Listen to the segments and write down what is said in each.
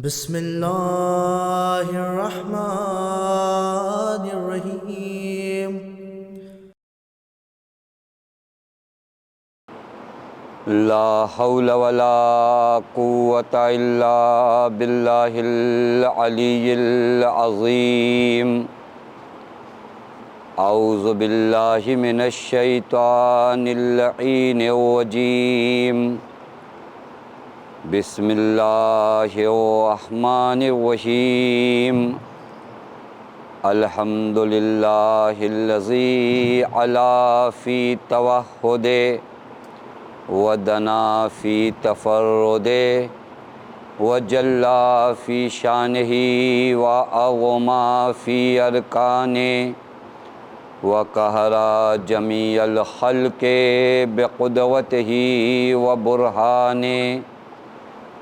بسم اللہ الرحمن الرحیم۔ لا حول ولا قوة الا باللہ العلی العظیم۔ اعوذ باللہ من الشیطان اللعین الرجیم۔ بسم اللہ الرحمن الرحیم۔ الحمد للہ الذی علا فی توحد ودنا فی تفرد وجلا فی شانہ واعظما فی ارکان وقہرا جمیع الخلق بقدرتہ وبرہان۔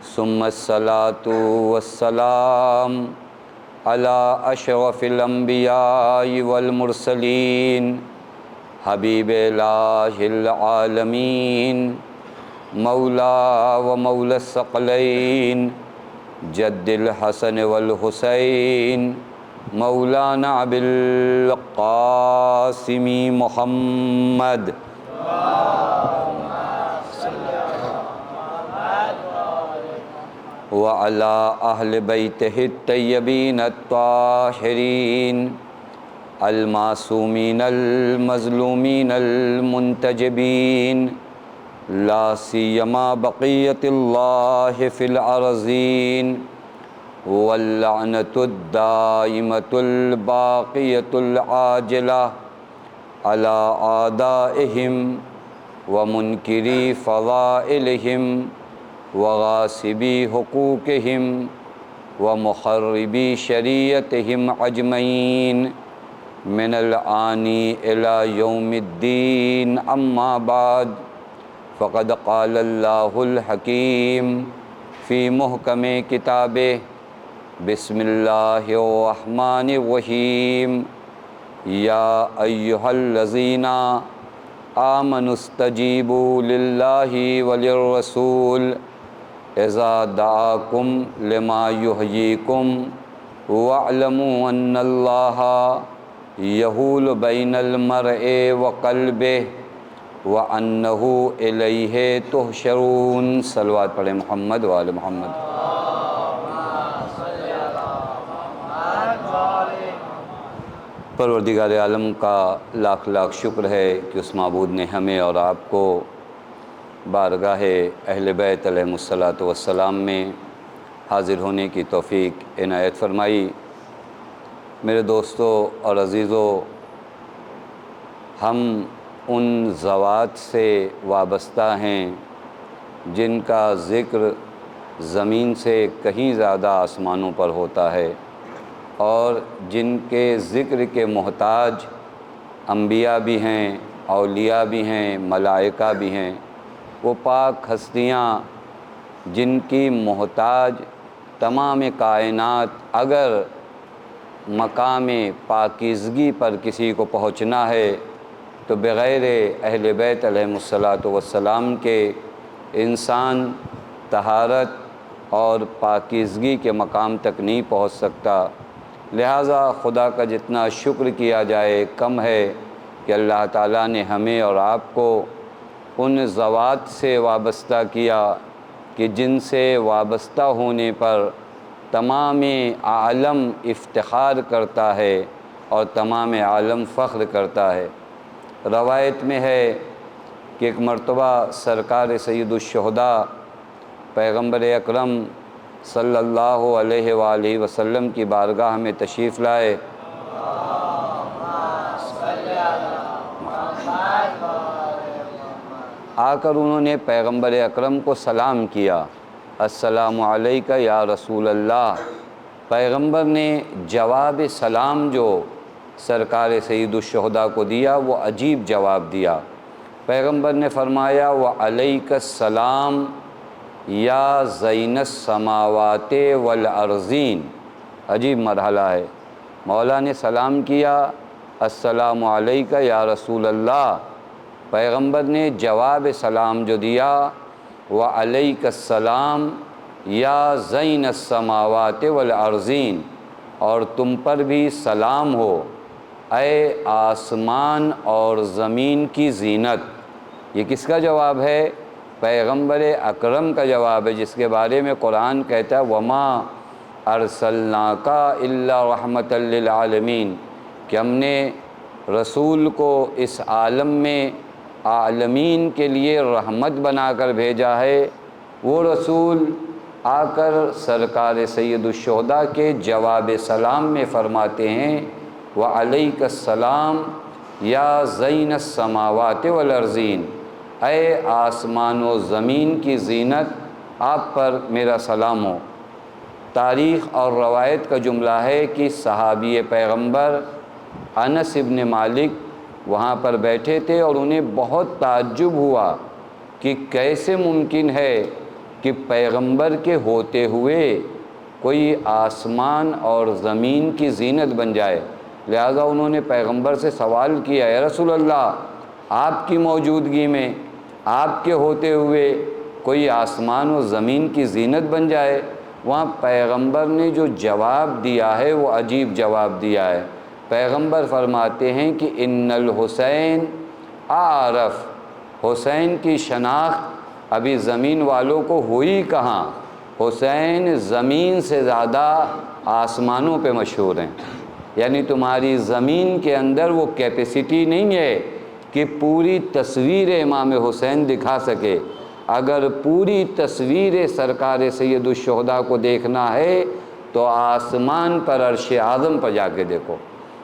ثم الصلاۃ والسلام علی اشرف الانبیاء والمرسلین حبیب الہ العالمین مولا و مولا الثقلین جد الحسن والحسین مولانا ابی القاسم محمد وعلی اہل بیتہ الطیبین الطاہرین المعصومین المظلومین المنتجبین لا سیما بقیت اللہ فی الارضین واللعنۃ الدائمۃ الباقیۃ العاجلہ علی اعدائہم ومنکری فضائلہم وغاصبی حقوقہم ومخربی شریعتہم اجمعین من الآن الی یوم الدین۔ اما بعد فقد قال اللہ الحکیم فی محکم کتابہ بسم اللہ الرحمن الرحیم۔ یا ایہا الذین آمنوا استجیبوا للہ وللرسول اذا دعاکم لما یحییکم واعلموا ان اللہ یحول بین المرء وقلبہ وانہ الیہ تحشرون۔ صلوات پڑھیں محمد وآل محمد۔ پروردگار عالم کا لاکھ لاکھ شکر ہے کہ اس معبود نے ہمیں اور آپ کو بارگاہ اہل بیت علیہم الصلاۃ والسلام میں حاضر ہونے کی توفیق عنایت فرمائی۔ میرے دوستو اور عزیزو، ہم ان ذوات سے وابستہ ہیں جن کا ذکر زمین سے کہیں زیادہ آسمانوں پر ہوتا ہے، اور جن کے ذکر کے محتاج انبیاء بھی ہیں، اولیاء بھی ہیں، ملائکہ بھی ہیں۔ وہ پاک ہستیاں جن کی محتاج تمام کائنات اگر مقام پاکیزگی پر کسی کو پہنچنا ہے تو بغیر اہل بیت علیہم الصلاۃ والسلام کے انسان طہارت اور پاکیزگی کے مقام تک نہیں پہنچ سکتا۔ لہٰذا خدا کا جتنا شکر کیا جائے کم ہے کہ اللہ تعالیٰ نے ہمیں اور آپ کو ان ذوات سے وابستہ کیا کہ جن سے وابستہ ہونے پر تمام عالم افتخار کرتا ہے اور تمام عالم فخر کرتا ہے۔ روایت میں ہے کہ ایک مرتبہ سرکار سید الشہداء پیغمبر اکرم صلی اللہ علیہ وآلہ وسلم کی بارگاہ میں تشریف لائے۔ آ کر انہوں نے پیغمبر اکرم کو سلام کیا، السلام علیکہ یا رسول اللہ۔ پیغمبر نے جواب سلام جو سرکار سید الشہداء کو دیا وہ عجیب جواب دیا۔ پیغمبر نے فرمایا وعلیک السلام یا زین السماوات والارضین۔ عجیب مرحلہ ہے۔ مولا نے سلام کیا، السلام علیکہ یا رسول اللہ۔ پیغمبر نے جواب سلام جو دیا وعلیک السلام یا زین السماوات والارضین، اور تم پر بھی سلام ہو اے آسمان اور زمین کی زینت۔ یہ کس کا جواب ہے؟ پیغمبر اکرم کا جواب ہے، جس کے بارے میں قرآن کہتا ہے وما ارسلناک الا رحمۃ للعالمین، کہ ہم نے رسول کو اس عالم میں عالمین کے لیے رحمت بنا کر بھیجا ہے۔ وہ رسول آ کر سرکار سید الشہداء کے جواب سلام میں فرماتے ہیں وعلیک السلام یا زین السماوات والارضین، اے آسمان و زمین کی زینت، آپ پر میرا سلام ہو۔ تاریخ اور روایت کا جملہ ہے کہ صحابی پیغمبر انس ابن مالک وہاں پر بیٹھے تھے اور انہیں بہت تعجب ہوا کہ کیسے ممکن ہے کہ پیغمبر کے ہوتے ہوئے کوئی آسمان اور زمین کی زینت بن جائے۔ لہذا انہوں نے پیغمبر سے سوال کیا، یا رسول اللہ، آپ کی موجودگی میں آپ کے ہوتے ہوئے کوئی آسمان و زمین کی زینت بن جائے؟ وہاں پیغمبر نے جو جواب دیا ہے وہ عجیب جواب دیا ہے۔ پیغمبر فرماتے ہیں کہ ان الحسین عارف، حسین کی شناخت ابھی زمین والوں کو ہوئی کہاں، حسین زمین سے زیادہ آسمانوں پہ مشہور ہیں۔ یعنی تمہاری زمین کے اندر وہ کیپیسٹی نہیں ہے کہ پوری تصویر امام حسین دکھا سکے۔ اگر پوری تصویر سرکار سید الشہداء کو دیکھنا ہے تو آسمان پر عرش اعظم پر جا کے دیکھو،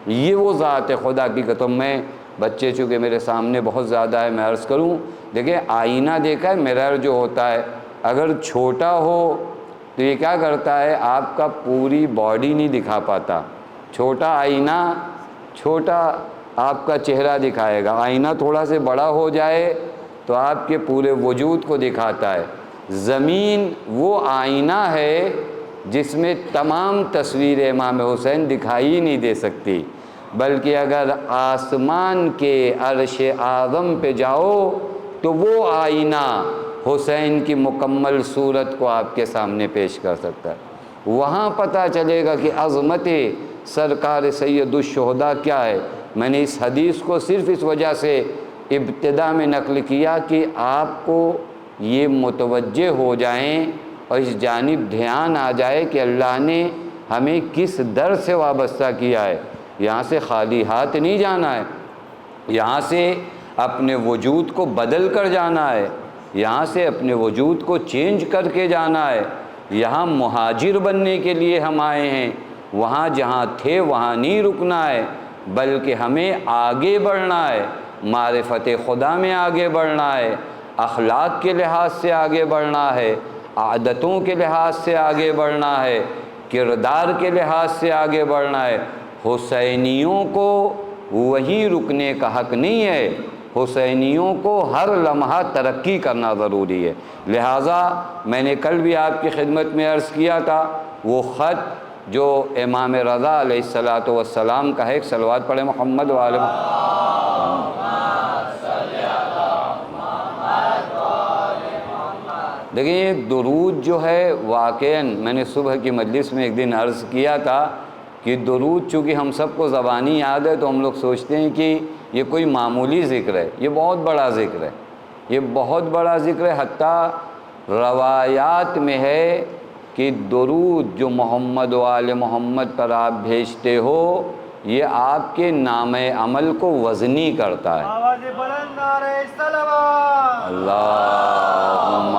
یہ وہ ذات خدا کی قسم۔ میں بچے چونکہ میرے سامنے بہت زیادہ ہے، میں عرض کروں، دیکھیں آئینہ دیکھا ہے، مرر جو ہوتا ہے، اگر چھوٹا ہو تو یہ کیا کرتا ہے، آپ کا پوری باڈی نہیں دکھا پاتا۔ چھوٹا آئینہ چھوٹا آپ کا چہرہ دکھائے گا، آئینہ تھوڑا سے بڑا ہو جائے تو آپ کے پورے وجود کو دکھاتا ہے۔ زمین وہ آئینہ ہے جس میں تمام تصویر امام حسین دکھائی نہیں دے سکتی، بلکہ اگر آسمان کے عرش اعظم پہ جاؤ تو وہ آئینہ حسین کی مکمل صورت کو آپ کے سامنے پیش کر سکتا ہے۔ وہاں پتہ چلے گا کہ عظمت سرکار سید الشہداء کیا ہے۔ میں نے اس حدیث کو صرف اس وجہ سے ابتدا میں نقل کیا کہ آپ کو یہ متوجہ ہو جائیں اور اس جانب دھیان آ جائے کہ اللہ نے ہمیں کس در سے وابستہ کیا ہے۔ یہاں سے خالی ہاتھ نہیں جانا ہے، یہاں سے اپنے وجود کو بدل کر جانا ہے، یہاں سے اپنے وجود کو چینج کر کے جانا ہے۔ یہاں مہاجر بننے کے لیے ہم آئے ہیں، وہاں جہاں تھے وہاں نہیں رکنا ہے، بلکہ ہمیں آگے بڑھنا ہے، معرفت خدا میں آگے بڑھنا ہے، اخلاق کے لحاظ سے آگے بڑھنا ہے، عادتوں کے لحاظ سے آگے بڑھنا ہے، کردار کے لحاظ سے آگے بڑھنا ہے۔ حسینیوں کو وہی رکنے کا حق نہیں ہے، حسینیوں کو ہر لمحہ ترقی کرنا ضروری ہے۔ لہٰذا میں نے کل بھی آپ کی خدمت میں عرض کیا تھا، وہ خط جو امام رضا علیہ السلام کا ہے، ایک صلوات پڑھے محمد وآل دیکھیں یہ درود جو ہے واقعاً میں نے صبح کی مجلس میں ایک دن عرض کیا تھا کہ درود چونکہ ہم سب کو زبانی یاد ہے تو ہم لوگ سوچتے ہیں کہ یہ کوئی معمولی ذکر ہے، یہ بہت بڑا ذکر ہے، یہ بہت بڑا ذکر ہے۔ حتیٰ روایات میں ہے کہ درود جو محمد و آل محمد پر آپ بھیجتے ہو یہ آپ کے نام عمل کو وزنی کرتا ہے۔ آواز بلند نعرہ صلوات۔ اللہم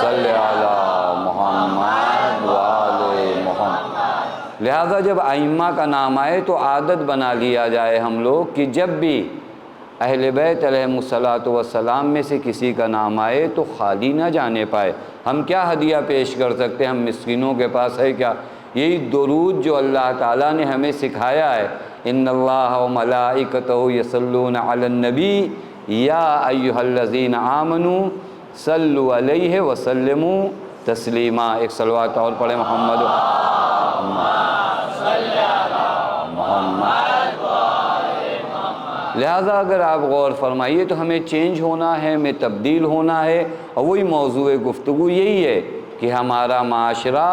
صلی علی محمد و آل محمد۔ لہذا جب ائمہ کا نام آئے تو عادت بنا لیا جائے ہم لوگ کہ جب بھی اہل بیت علیہم الصلاۃ والسلام میں سے کسی کا نام آئے تو خالی نہ جانے پائے۔ ہم کیا ہدیہ پیش کر سکتے ہیں، ہم مسکینوں کے پاس ہے کیا؟ یہی درود جو اللہ تعالیٰ نے ہمیں سکھایا ہے، ان اللہ و ملائکتہ یصلون علی النبی یا ایھا الذین آمنوا صلوا علیہ وسلموا تسلیما۔ ایک صلوات اور پڑھیں محمد لہذا اگر آپ غور فرمائیے تو ہمیں چینج ہونا ہے، ہمیں تبدیل ہونا ہے، اور وہی موضوع گفتگو یہی ہے کہ ہمارا معاشرہ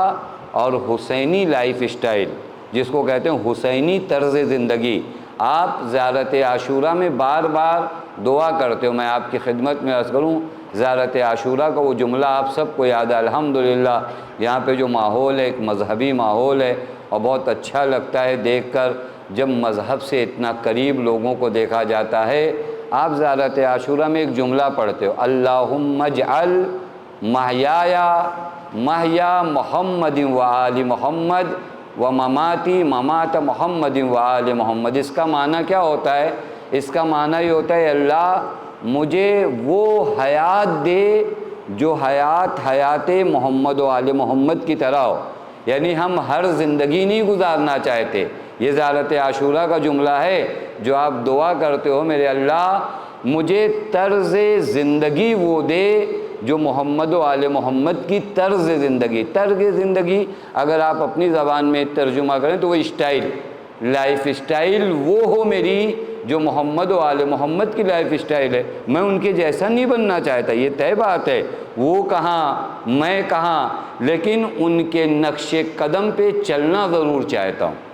اور حسینی لائف اسٹائل، جس کو کہتے ہیں حسینی طرز زندگی، آپ زیارت عاشورہ میں بار بار دعا کرتے ہو۔ میں آپ کی خدمت میں عرض کروں، زیارت عاشورہ کا وہ جملہ آپ سب کو یاد ہے، الحمدللہ یہاں پہ جو ماحول ہے ایک مذہبی ماحول ہے، اور بہت اچھا لگتا ہے دیکھ کر جب مذہب سے اتنا قریب لوگوں کو دیکھا جاتا ہے۔ آپ زیارت عاشورہ میں ایک جملہ پڑھتے ہو، اللہم اجعل محیایا محیا محمد و آل محمد و مماتی ممات محمد و آل محمد۔ اس کا معنی کیا ہوتا ہے؟ اس کا معنی یہ ہوتا ہے، اللہ مجھے وہ حیات دے جو حیات محمد و آل محمد کی طرح ہو، یعنی ہم ہر زندگی نہیں گزارنا چاہتے۔ یہ زیارت عاشورہ کا جملہ ہے جو آپ دعا کرتے ہو، میرے اللہ مجھے طرز زندگی وہ دے جو محمد و آل محمد کی طرز زندگی اگر آپ اپنی زبان میں ترجمہ کریں تو وہ اسٹائل، لائف اسٹائل وہ ہو میری جو محمد و آل محمد کی لائف اسٹائل ہے۔ میں ان کے جیسا نہیں بننا چاہتا، یہ طے بات ہے، وہ کہاں میں کہاں، لیکن ان کے نقش قدم پہ چلنا ضرور چاہتا ہوں۔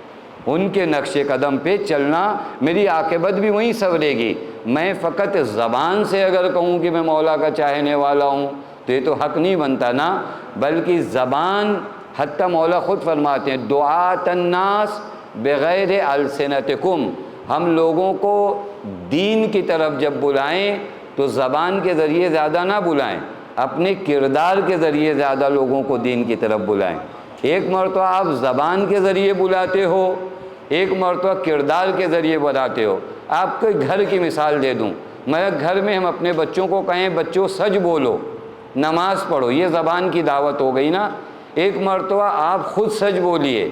ان کے نقش قدم پہ چلنا، میری عاقبت بھی وہیں سنورے گی۔ میں فقط زبان سے اگر کہوں کہ میں مولا کا چاہنے والا ہوں تو یہ تو حق نہیں بنتا نا، بلکہ زبان، حتیٰ مولا خود فرماتے ہیں دعات الناس بغیر السنتکم، ہم لوگوں کو دین کی طرف جب بلائیں تو زبان کے ذریعے زیادہ نہ بلائیں، اپنے کردار کے ذریعے زیادہ لوگوں کو دین کی طرف بلائیں۔ ایک مرتبہ آپ زبان کے ذریعے بلاتے ہو، ایک مرتبہ کردار کے ذریعے بلاتے ہو۔ آپ کو گھر کی مثال دے دوں، میں گھر میں ہم اپنے بچوں کو کہیں بچوں سچ بولو، نماز پڑھو، یہ زبان کی دعوت ہو گئی نا۔ ایک مرتبہ آپ خود سچ بولیے،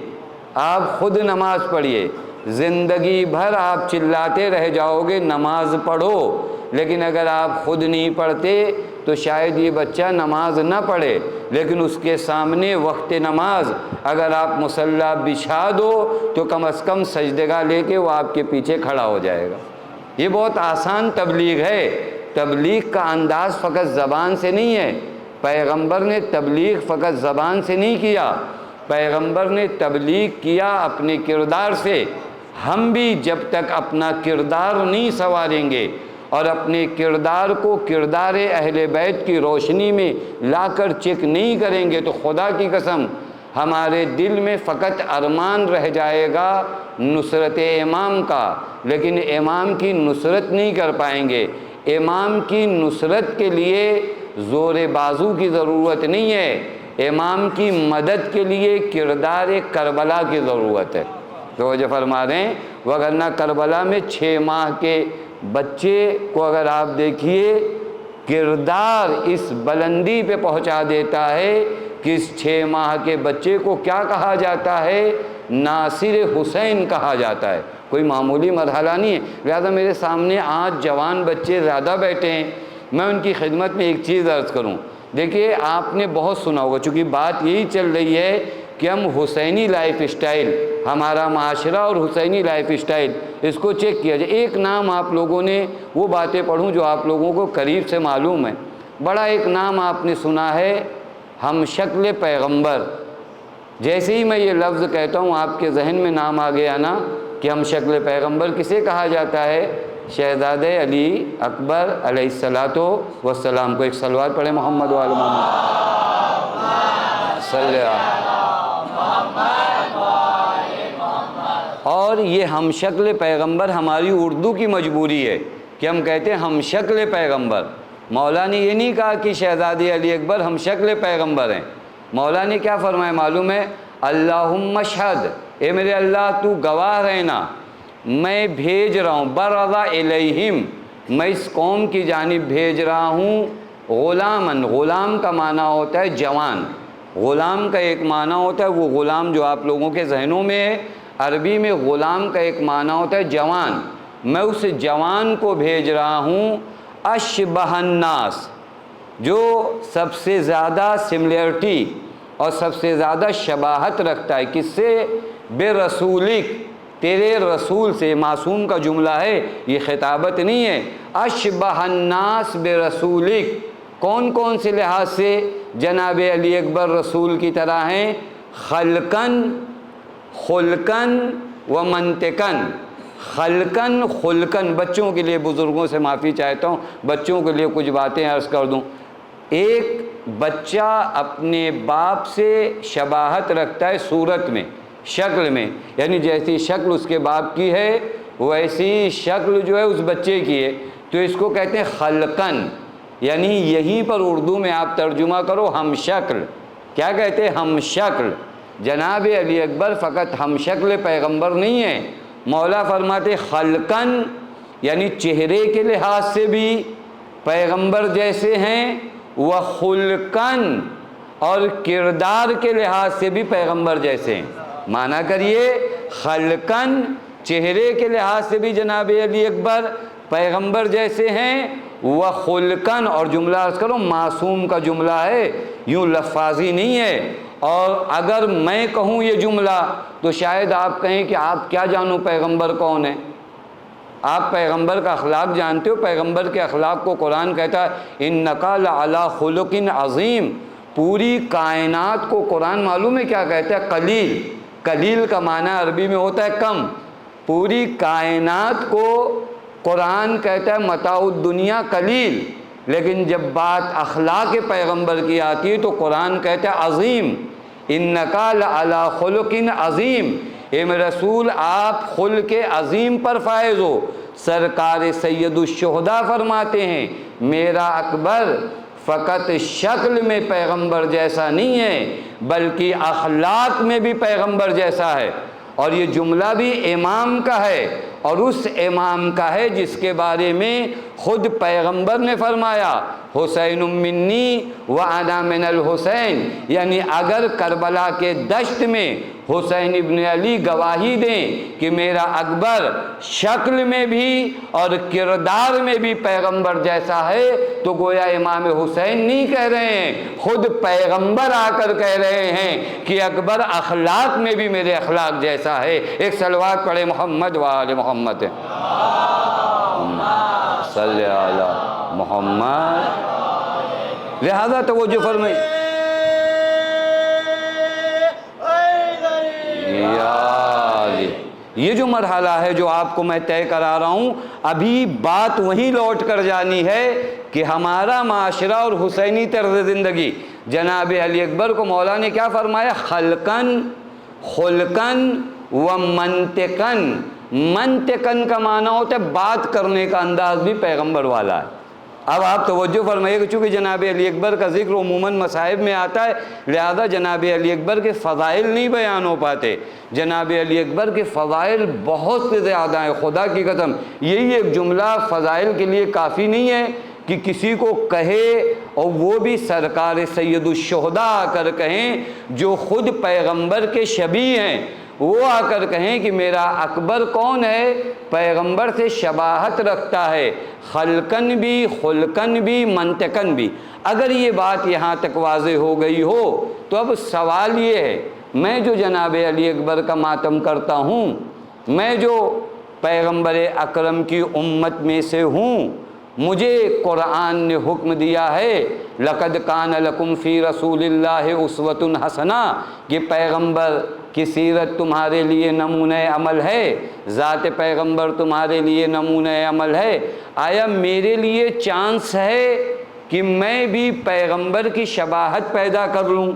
آپ خود نماز پڑھیے، زندگی بھر آپ چلاتے رہ جاؤ گے نماز پڑھو، لیکن اگر آپ خود نہیں پڑھتے تو شاید یہ بچہ نماز نہ پڑھے، لیکن اس کے سامنے وقت نماز اگر آپ مصلی بچھا دو تو کم از کم سجدگاہ لے کے وہ آپ کے پیچھے کھڑا ہو جائے گا۔ یہ بہت آسان تبلیغ ہے۔ تبلیغ کا انداز فقط زبان سے نہیں ہے، پیغمبر نے تبلیغ فقط زبان سے نہیں کیا، پیغمبر نے تبلیغ کیا اپنے کردار سے۔ ہم بھی جب تک اپنا کردار نہیں سنواریں گے اور اپنے کردار کو کردار اہل بیت کی روشنی میں لا کر چیک نہیں کریں گے تو خدا کی قسم ہمارے دل میں فقط ارمان رہ جائے گا نصرت امام کا، لیکن امام کی نصرت نہیں کر پائیں گے۔ امام کی نصرت کے لیے زور بازو کی ضرورت نہیں ہے، امام کی مدد کے لیے کردار کربلا کی ضرورت ہے۔ تو جو فرما رہے ہیں وگرنہ کربلا میں 6 ماہ کے بچے کو اگر آپ دیکھیے، کردار اس بلندی پہ پہنچا دیتا ہے کہ اس 6 ماہ کے بچے کو کیا کہا جاتا ہے؟ ناصر حسین کہا جاتا ہے، کوئی معمولی مرحلہ نہیں ہے۔ لہذا میرے سامنے آج جوان بچے زیادہ بیٹھے ہیں، میں ان کی خدمت میں ایک چیز عرض کروں۔ دیکھیے آپ نے بہت سنا ہوگا، چونکہ بات یہی چل رہی ہے کہ ہم حسینی لائف اسٹائل، ہمارا معاشرہ اور حسینی لائف اسٹائل، اس کو چیک کیا جائے۔ ایک نام آپ لوگوں نے، وہ باتیں پڑھوں جو آپ لوگوں کو قریب سے معلوم ہے، بڑا ایک نام آپ نے سنا ہے، ہم شکل پیغمبر۔ جیسے ہی میں یہ لفظ کہتا ہوں آپ کے ذہن میں نام آ گیا نا کہ ہم شکل پیغمبر کسے کہا جاتا ہے؟ شہزادہ علی اکبر علیہ السلام کو۔ ایک صلوات پڑھیں محمد وعلی محمد صلی اللہ۔ اور یہ ہم شکل پیغمبر ہماری اردو کی مجبوری ہے کہ ہم کہتے ہیں ہم شکل پیغمبر۔ مولا نے یہ نہیں کہا کہ شہزادی علی اکبر ہم شکل پیغمبر ہیں، مولا نے کیا فرمایا معلوم ہے؟ اللہم اشہد، اے میرے اللہ تو گواہ رہنا، میں بھیج رہا ہوں، برضا الیہم، میں اس قوم کی جانب بھیج رہا ہوں، غلامن، غلام کا معنی ہوتا ہے جوان، غلام کا ایک معنی ہوتا ہے وہ غلام جو آپ لوگوں کے ذہنوں میں ہے، عربی میں غلام کا ایک معنی ہوتا ہے جوان، میں اس جوان کو بھیج رہا ہوں اشبہ الناس، جو سب سے زیادہ سملیرٹی اور سب سے زیادہ شباہت رکھتا ہے کس سے؟ بے رسولک، تیرے رسول سے۔ معصوم کا جملہ ہے، یہ خطابت نہیں ہے۔ اشبہ الناس بے رسولک، کون کون سے لحاظ سے جناب علی اکبر رسول کی طرح ہیں؟ خلقن، خلقن و منطقن۔ خلقن، خلقن، بچوں کے لیے بزرگوں سے معافی چاہتا ہوں، بچوں کے لیے کچھ باتیں عرض کر دوں۔ ایک بچہ اپنے باپ سے شباہت رکھتا ہے صورت میں، شکل میں، یعنی جیسی شکل اس کے باپ کی ہے ویسی شکل جو ہے اس بچے کی ہے، تو اس کو کہتے ہیں خلقن، یعنی یہیں پر اردو میں آپ ترجمہ کرو ہم شکل، کیا کہتے ہیں؟ ہم شکل۔ جناب علی اکبر فقط ہم شکل پیغمبر نہیں ہیں، مولا فرماتے خلقن، یعنی چہرے کے لحاظ سے بھی پیغمبر جیسے ہیں، و خلقن، اور کردار کے لحاظ سے بھی پیغمبر جیسے ہیں۔ معنی کریے، خلقن، چہرے کے لحاظ سے بھی جناب علی اکبر پیغمبر جیسے ہیں، و خلقن، اور جملہ عرض کرو معصوم کا جملہ ہے، یوں لفاظی نہیں ہے۔ اور اگر میں کہوں یہ جملہ تو شاید آپ کہیں کہ آپ کیا جانو پیغمبر کون ہے؟ آپ پیغمبر کا اخلاق جانتے ہو؟ پیغمبر کے اخلاق کو قرآن کہتا ہے اِنَّكَ لَعَلَىٰ خُلُقٍ عَظِيمٍ۔ پوری کائنات کو قرآن معلوم ہے کیا کہتا ہے؟ قلیل۔ قلیل کا معنی عربی میں ہوتا ہے کم۔ پوری کائنات کو قرآن کہتا ہے متاع الدنیا قلیل، لیکن جب بات اخلاق پیغمبر کی آتی ہے تو قرآن کہتا ہے عظیم، اِنَّكَ لَعَلَىٰ خُلُقٍ عَظِيمٍ۔ اے میرے رسول آپ خلق عظیم پر فائز ہو۔ سرکار سید الشہداء فرماتے ہیں میرا اکبر فقط شکل میں پیغمبر جیسا نہیں ہے بلکہ اخلاق میں بھی پیغمبر جیسا ہے۔ اور یہ جملہ بھی امام کا ہے، اور اس امام کا ہے جس کے بارے میں خود پیغمبر نے فرمایا حسین منی وانا من الحسین، یعنی اگر کربلا کے دشت میں حسین ابن علی گواہی دیں کہ میرا اکبر شکل میں بھی اور کردار میں بھی پیغمبر جیسا ہے تو گویا امام حسین نہیں کہہ رہے ہیں، خود پیغمبر آ کر کہہ رہے ہیں کہ اکبر اخلاق میں بھی میرے اخلاق جیسا ہے۔ ایک صلوات پڑھے محمد و آل محمد، صلی علی محمد۔ لہذا توجہ فرمائیں، یہ جو مرحلہ ہے جو آپ کو میں طے کرا رہا ہوں، ابھی بات وہیں لوٹ کر جانی ہے کہ ہمارا معاشرہ اور حسینی طرز زندگی، جناب علی اکبر کو مولا نے کیا فرمایا؟ خلقن، خلقن و منطقن۔ منطقن کا معنی ہوتا ہے بات کرنے کا انداز بھی پیغمبر والا ہے۔ اب آپ توجہ فرمائیے کہ چونکہ جناب علی اکبر کا ذکر عموماً مصائب میں آتا ہے، لہذا جناب علی اکبر کے فضائل نہیں بیان ہو پاتے۔ جناب علی اکبر کے فضائل بہت سے زیادہ ہیں، خدا کی قسم یہی ایک جملہ فضائل کے لیے کافی نہیں ہے کہ کسی کو کہے، اور وہ بھی سرکار سید الشہداء آ کر کہیں جو خود پیغمبر کے شبیہ ہیں، وہ آ کر کہیں کہ میرا اکبر کون ہے؟ پیغمبر سے شباہت رکھتا ہے، خلقن بھی، خلقن بھی، منطقن بھی۔ اگر یہ بات یہاں تک واضح ہو گئی ہو تو اب سوال یہ ہے، میں جو جناب علی اکبر کا ماتم کرتا ہوں، میں جو پیغمبر اکرم کی امت میں سے ہوں، مجھے قرآن نے حکم دیا ہے لَقَدْ كَانَ لَكُمْ فِي رَسُولِ اللَّهِ أُسْوَةٌ حَسَنَةٌ، کہ پیغمبر کی سیرت تمہارے لیے نمونہ عمل ہے، ذات پیغمبر تمہارے لیے نمونہ عمل ہے۔ آیا میرے لیے چانس ہے کہ میں بھی پیغمبر کی شباہت پیدا کر لوں؟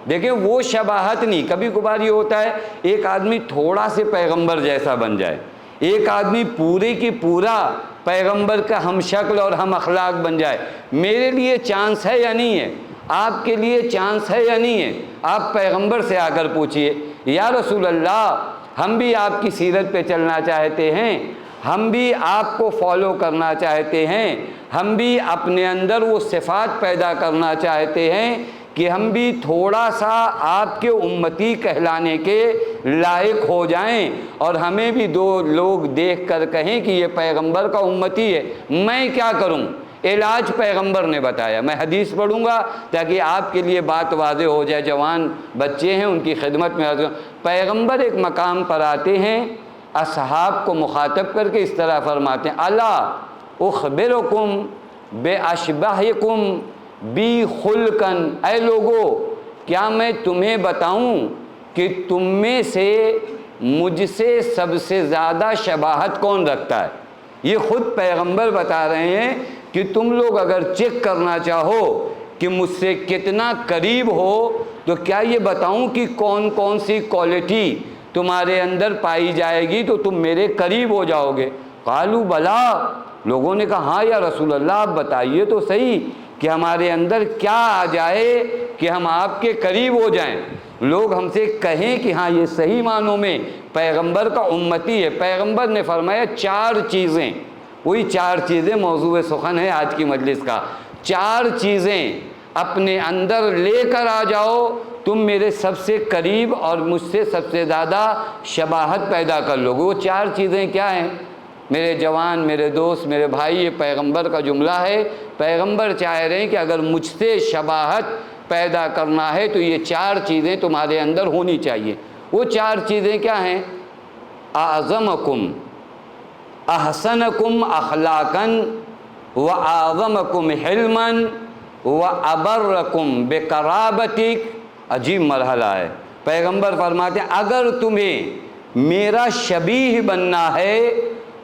دیکھیں وہ شباہت نہیں، کبھی کبھار یہ ہوتا ہے ایک آدمی تھوڑا سے پیغمبر جیسا بن جائے، ایک آدمی پورے کی پورا پیغمبر کا ہم شکل اور ہم اخلاق بن جائے۔ میرے لیے چانس ہے یا نہیں ہے؟ آپ کے لیے چانس ہے یا نہیں ہے؟ آپ پیغمبر سے آ کر پوچھئے یا رسول اللہ ہم بھی آپ کی سیرت پہ چلنا چاہتے ہیں، ہم بھی آپ کو فالو کرنا چاہتے ہیں، ہم بھی اپنے اندر وہ صفات پیدا کرنا چاہتے ہیں کہ ہم بھی تھوڑا سا آپ کے امتی کہلانے کے لائق ہو جائیں اور ہمیں بھی دو لوگ دیکھ کر کہیں کہ یہ پیغمبر کا امتی ہے۔ میں کیا کروں؟ علاج پیغمبر نے بتایا۔ میں حدیث پڑھوں گا تاکہ آپ کے لیے بات واضح ہو جائے، جوان بچے ہیں ان کی خدمت میں حاضر۔ پیغمبر ایک مقام پر آتے ہیں، اصحاب کو مخاطب کر کے اس طرح فرماتے ہیں الا اخبرکم باشبہکم بی خلقن، اے لوگو کیا میں تمہیں بتاؤں کہ تم میں سے مجھ سے سب سے زیادہ شباہت کون رکھتا ہے؟ یہ خود پیغمبر بتا رہے ہیں کہ تم لوگ اگر چیک کرنا چاہو کہ مجھ سے کتنا قریب ہو تو کیا یہ بتاؤں کہ کون کون سی کوالٹی تمہارے اندر پائی جائے گی تو تم میرے قریب ہو جاؤ گے؟ قالوا بلا، لوگوں نے کہا ہاں یا رسول اللہ آپ بتائیے تو صحیح کہ ہمارے اندر کیا آ جائے کہ ہم آپ کے قریب ہو جائیں، لوگ ہم سے کہیں کہ ہاں یہ صحیح معنوں میں پیغمبر کا امتی ہے۔ پیغمبر نے فرمایا 4 چیزیں، وہی 4 چیزیں موضوع سخن ہے آج کی مجلس کا، 4 چیزیں اپنے اندر لے کر آ جاؤ تم میرے سب سے قریب اور مجھ سے سب سے زیادہ شباہت پیدا کر لوگے۔ وہ 4 چیزیں کیا ہیں میرے جوان، میرے دوست، میرے بھائی؟ یہ پیغمبر کا جملہ ہے، پیغمبر چاہ رہے ہیں کہ اگر مجھ سے شباہت پیدا کرنا ہے تو یہ 4 چیزیں تمہارے اندر ہونی چاہیے۔ وہ 4 چیزیں کیا ہیں؟ اعظمکم، احسنکم اخلاقا واعظمکم حلما وابرکم بقرابتک۔ عجیب مرحلہ ہے، پیغمبر فرماتے ہیں اگر تمہیں میرا شبیہ بننا ہے،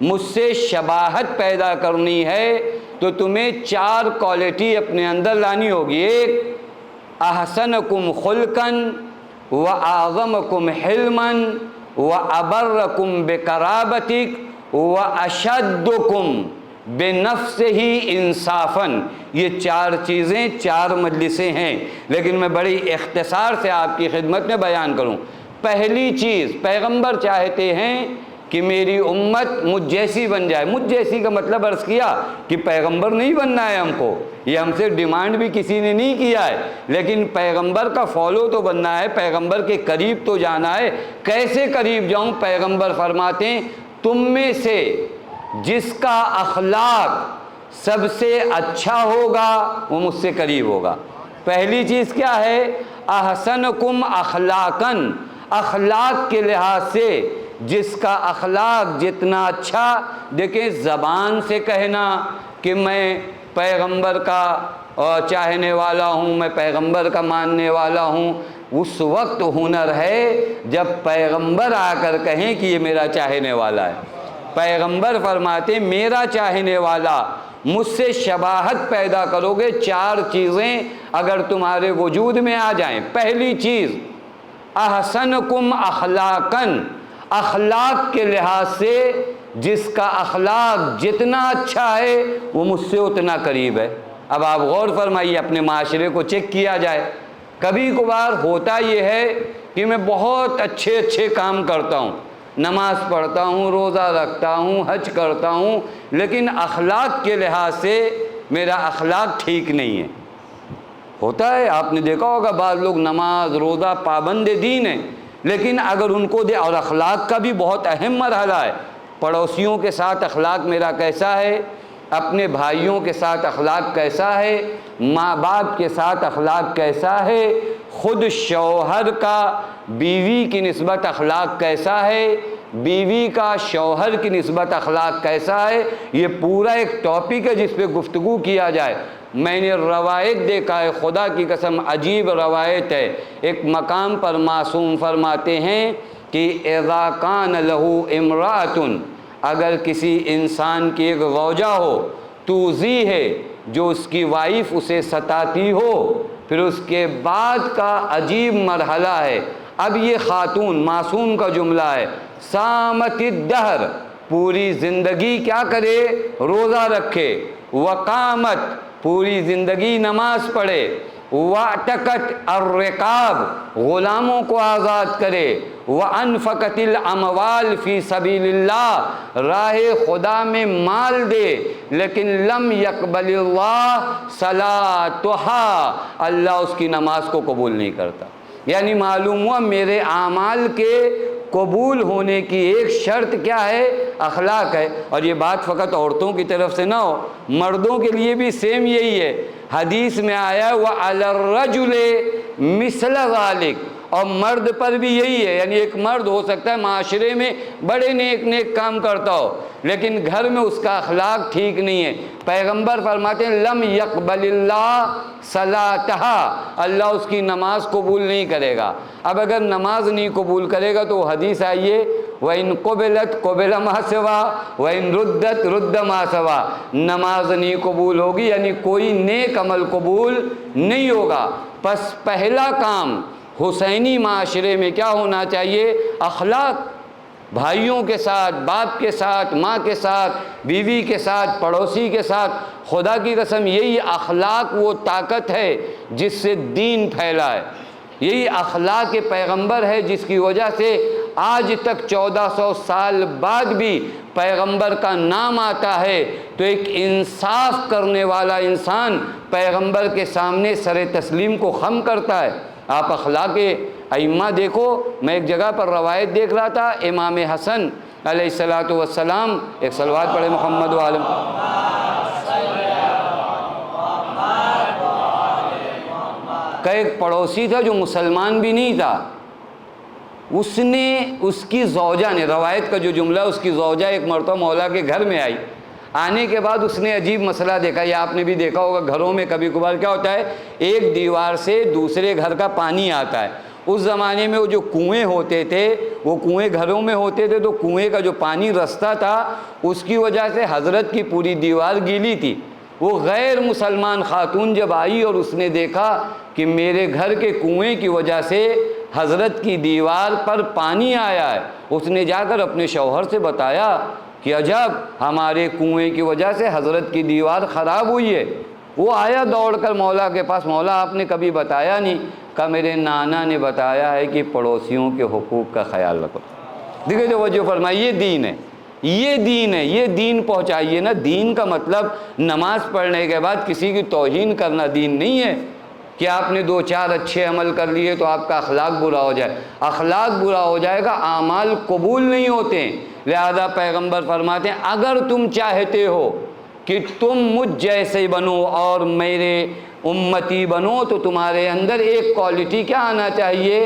مجھ سے شباہت پیدا کرنی ہے تو تمہیں 4 کوالٹی اپنے اندر لانی ہوگی۔ ایک، احسنکم خلقا واعظمکم حلما وابرکم بقرابتک واشدکم بنفسہ انصافا۔ یہ 4 چیزیں 4 مجلسیں ہیں، لیکن میں بڑی اختصار سے آپ کی خدمت میں بیان کروں۔ پہلی چیز، پیغمبر چاہتے ہیں کہ میری امت مجھ جیسی بن جائے۔ مجھ جیسی کا مطلب عرض کیا کہ پیغمبر نہیں بننا ہے ہم کو، یہ ہم سے ڈیمانڈ بھی کسی نے نہیں کیا ہے، لیکن پیغمبر کا فالو تو بننا ہے، پیغمبر کے قریب تو جانا ہے۔ کیسے قریب جاؤں؟ پیغمبر فرماتے ہیں تم میں سے جس کا اخلاق سب سے اچھا ہوگا وہ مجھ سے قریب ہوگا۔ پہلی چیز کیا ہے؟ احسنکم اخلاقا، اخلاق کے لحاظ سے جس کا اخلاق جتنا اچھا، دیکھیں زبان سے کہنا کہ میں پیغمبر کا چاہنے والا ہوں، میں پیغمبر کا ماننے والا ہوں، اس وقت ہنر ہے جب پیغمبر آ کر کہیں کہ یہ میرا چاہنے والا ہے۔ پیغمبر فرماتے میرا چاہنے والا، مجھ سے شباہت پیدا کرو گے۔ 4 چیزیں اگر تمہارے وجود میں آ جائیں، پہلی چیز احسنکم اخلاقا، اخلاق کے لحاظ سے جس کا اخلاق جتنا اچھا ہے وہ مجھ سے اتنا قریب ہے۔ اب آپ غور فرمائیے، اپنے معاشرے کو چیک کیا جائے، کبھی کبھار ہوتا یہ ہے کہ میں بہت اچھے کام کرتا ہوں، نماز پڑھتا ہوں، روزہ رکھتا ہوں، حج کرتا ہوں، لیکن اخلاق کے لحاظ سے میرا اخلاق ٹھیک نہیں ہے۔ ہوتا ہے، آپ نے دیکھا ہوگا بعض لوگ نماز روزہ پابند دین ہیں، لیکن اگر ان کو دے، اور اخلاق کا بھی بہت اہم مرحلہ ہے، پڑوسیوں کے ساتھ اخلاق میرا کیسا ہے، اپنے بھائیوں کے ساتھ اخلاق کیسا ہے، ماں باپ کے ساتھ اخلاق کیسا ہے، خود شوہر کا بیوی کی نسبت اخلاق کیسا ہے، بیوی کا شوہر کی نسبت اخلاق کیسا ہے، یہ پورا ایک ٹاپک ہے جس پہ گفتگو کیا جائے۔ میں نے روایت دیکھا ہے، خدا کی قسم عجیب روایت ہے، ایک مقام پر معصوم فرماتے ہیں کہ اذا کان لہو امرأۃ، اگر کسی انسان کی ایک زوجہ ہو، توزی ہے، جو اس کی وائف اسے ستاتی ہو، پھر اس کے بعد کا عجیب مرحلہ ہے، اب یہ خاتون، معصوم کا جملہ ہے، سامت الدہر، پوری زندگی کیا کرے؟ روزہ رکھے، وقامت، پوری زندگی نماز پڑھے، وَاعْتَقَتْ الرِّقَابِ، غلاموں کو آزاد کرے، وَأَنْفَقَتِ الْأَمْوَالِ فِي سَبِيلِ اللَّهِ، راہ خدا میں مال دے، لیکن لم يقبل اللہ صلاتها، اللہ اس کی نماز کو قبول نہیں کرتا۔ یعنی معلوم ہوا میرے اعمال کے قبول ہونے کی ایک شرط کیا ہے؟ اخلاق ہے۔ اور یہ بات فقط عورتوں کی طرف سے نہ ہو، مردوں کے لیے بھی سیم یہی ہے۔ حدیث میں آیا وَعَلَى الرَّجُلِ مِثْلَ ذَلِكَ، اور مرد پر بھی یہی ہے، یعنی ایک مرد ہو سکتا ہے معاشرے میں بڑے نیک کام کرتا ہو لیکن گھر میں اس کا اخلاق ٹھیک نہیں ہے۔ پیغمبر فرماتے ہیں لم یقبل اللہ صلاتہا، اللہ اس کی نماز قبول نہیں کرے گا۔ اب اگر نماز نہیں قبول کرے گا تو وہ حدیث آئیے وَإِن قُبِلَتْ قُبِلَ مَا سِوَا وَإِن رُدَّتْ رُدَّ مَا سِوَا، نماز نہیں قبول ہوگی یعنی کوئی نیک عمل قبول نہیں ہوگا۔ پس پہلا کام حسینی معاشرے میں کیا ہونا چاہیے؟ اخلاق، بھائیوں کے ساتھ، باپ کے ساتھ، ماں کے ساتھ، بیوی کے ساتھ، پڑوسی کے ساتھ۔ خدا کی قسم یہی اخلاق وہ طاقت ہے جس سے دین پھیلا ہے، یہی اخلاق پیغمبر ہے جس کی وجہ سے آج تک 1400 سال بعد بھی پیغمبر کا نام آتا ہے تو ایک انصاف کرنے والا انسان پیغمبر کے سامنے سر تسلیم کو خم کرتا ہے۔ آپ اخلاق ائمہ دیکھو، میں ایک جگہ پر روایت دیکھ رہا تھا، امام حسن علیہ السلام، ایک صلوات پڑھے محمد وعلم، کا ایک پڑوسی تھا جو مسلمان بھی نہیں تھا، اس کی زوجہ نے، روایت کا جو جملہ، اس کی زوجہ ایک مرتبہ مولا کے گھر میں آئی، آنے کے بعد اس نے عجیب مسئلہ دیکھا، یہ آپ نے بھی دیکھا ہوگا گھروں میں کبھی کبھار کیا ہوتا ہے، ایک دیوار سے دوسرے گھر کا پانی آتا ہے۔ اس زمانے میں وہ جو کنویں ہوتے تھے، وہ کنویں گھروں میں ہوتے تھے تو کنویں کا جو پانی رستہ تھا اس کی وجہ سے حضرت کی پوری دیوار گیلی تھی۔ وہ غیر مسلمان خاتون جب آئی اور اس نے دیکھا کہ میرے گھر کے کنویں کی وجہ سے حضرت کی دیوار پر پانی آیا ہے، اس نے جا کر اپنے شوہر سے بتایا کہ عجب، ہمارے کنویں کی وجہ سے حضرت کی دیوار خراب ہوئی ہے۔ وہ آیا دوڑ کر مولا کے پاس، مولا آپ نے کبھی بتایا نہیں؟ کہا میرے نانا نے بتایا ہے کہ پڑوسیوں کے حقوق کا خیال رکھو۔ دیکھیں جو وجہ فرمائی، یہ دین ہے، یہ دین ہے، یہ دین پہنچائیے نا۔ دین کا مطلب نماز پڑھنے کے بعد کسی کی توہین کرنا دین نہیں ہے کہ آپ نے 2-4 اچھے عمل کر لیے تو آپ کا اخلاق برا ہو جائے۔ اخلاق برا ہو جائے گا، اعمال قبول نہیں ہوتے ہیں۔ لہذا پیغمبر فرماتے ہیں اگر تم چاہتے ہو کہ تم مجھ جیسے بنو اور میرے امتی بنو تو تمہارے اندر ایک کوالٹی کیا آنا چاہیے؟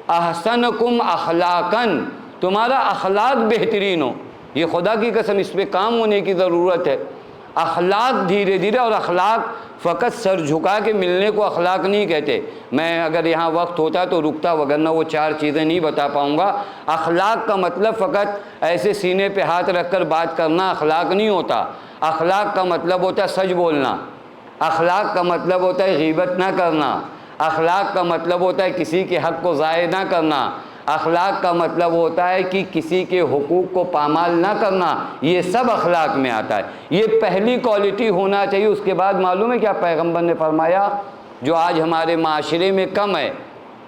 احسنکم اخلاقاً، تمہارا اخلاق بہترین ہو۔ یہ خدا کی قسم اس پہ کام ہونے کی ضرورت ہے۔ اخلاق دھیرے دھیرے، اور اخلاق فقط سر جھکا کے ملنے کو اخلاق نہیں کہتے۔ میں اگر یہاں وقت ہوتا تو رکتا، وگرنہ وہ 4 چیزیں نہیں بتا پاؤں گا۔ اخلاق کا مطلب فقط ایسے سینے پہ ہاتھ رکھ کر بات کرنا اخلاق نہیں ہوتا۔ اخلاق کا مطلب ہوتا ہے سچ بولنا، اخلاق کا مطلب ہوتا ہے غیبت نہ کرنا، اخلاق کا مطلب ہوتا ہے کسی کے حق کو ضائع نہ کرنا، اخلاق کا مطلب ہوتا ہے کہ کسی کے حقوق کو پامال نہ کرنا۔ یہ سب اخلاق میں آتا ہے، یہ پہلی کوالٹی ہونا چاہیے۔ اس کے بعد معلوم ہے کیا پیغمبر نے فرمایا جو آج ہمارے معاشرے میں کم ہے،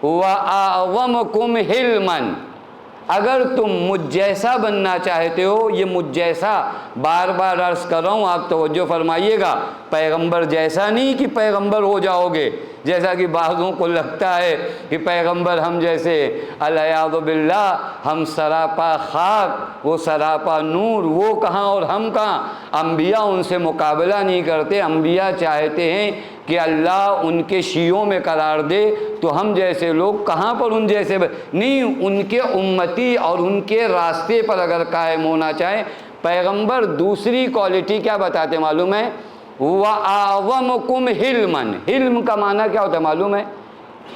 وَأَعْظَمُكُمْ حِلْمًا، اگر تم مجھ جیسا بننا چاہتے ہو، یہ مجھ جیسا بار بار عرض کر رہا ہوں، آپ توجہ فرمائیے گا، پیغمبر جیسا نہیں کہ پیغمبر ہو جاؤ گے، جیسا کہ بعضوں کو لگتا ہے کہ پیغمبر ہم جیسے، العیاذ باللہ، ہم سراپا خاک، وہ سراپا نور، وہ کہاں اور ہم کہاں۔ انبیاء ان سے مقابلہ نہیں کرتے، انبیاء چاہتے ہیں کہ اللہ ان کے شیعوں میں قرار دے تو ہم جیسے لوگ کہاں پر ان جیسے نہیں، ان کے امتی اور ان کے راستے پر اگر قائم ہونا چاہیں۔ پیغمبر دوسری کوالٹی کیا بتاتے معلوم ہے؟ وَأَعْظَمُكُمْ حِلْمًا، حلم کا معنی کیا ہوتا ہے معلوم ہے؟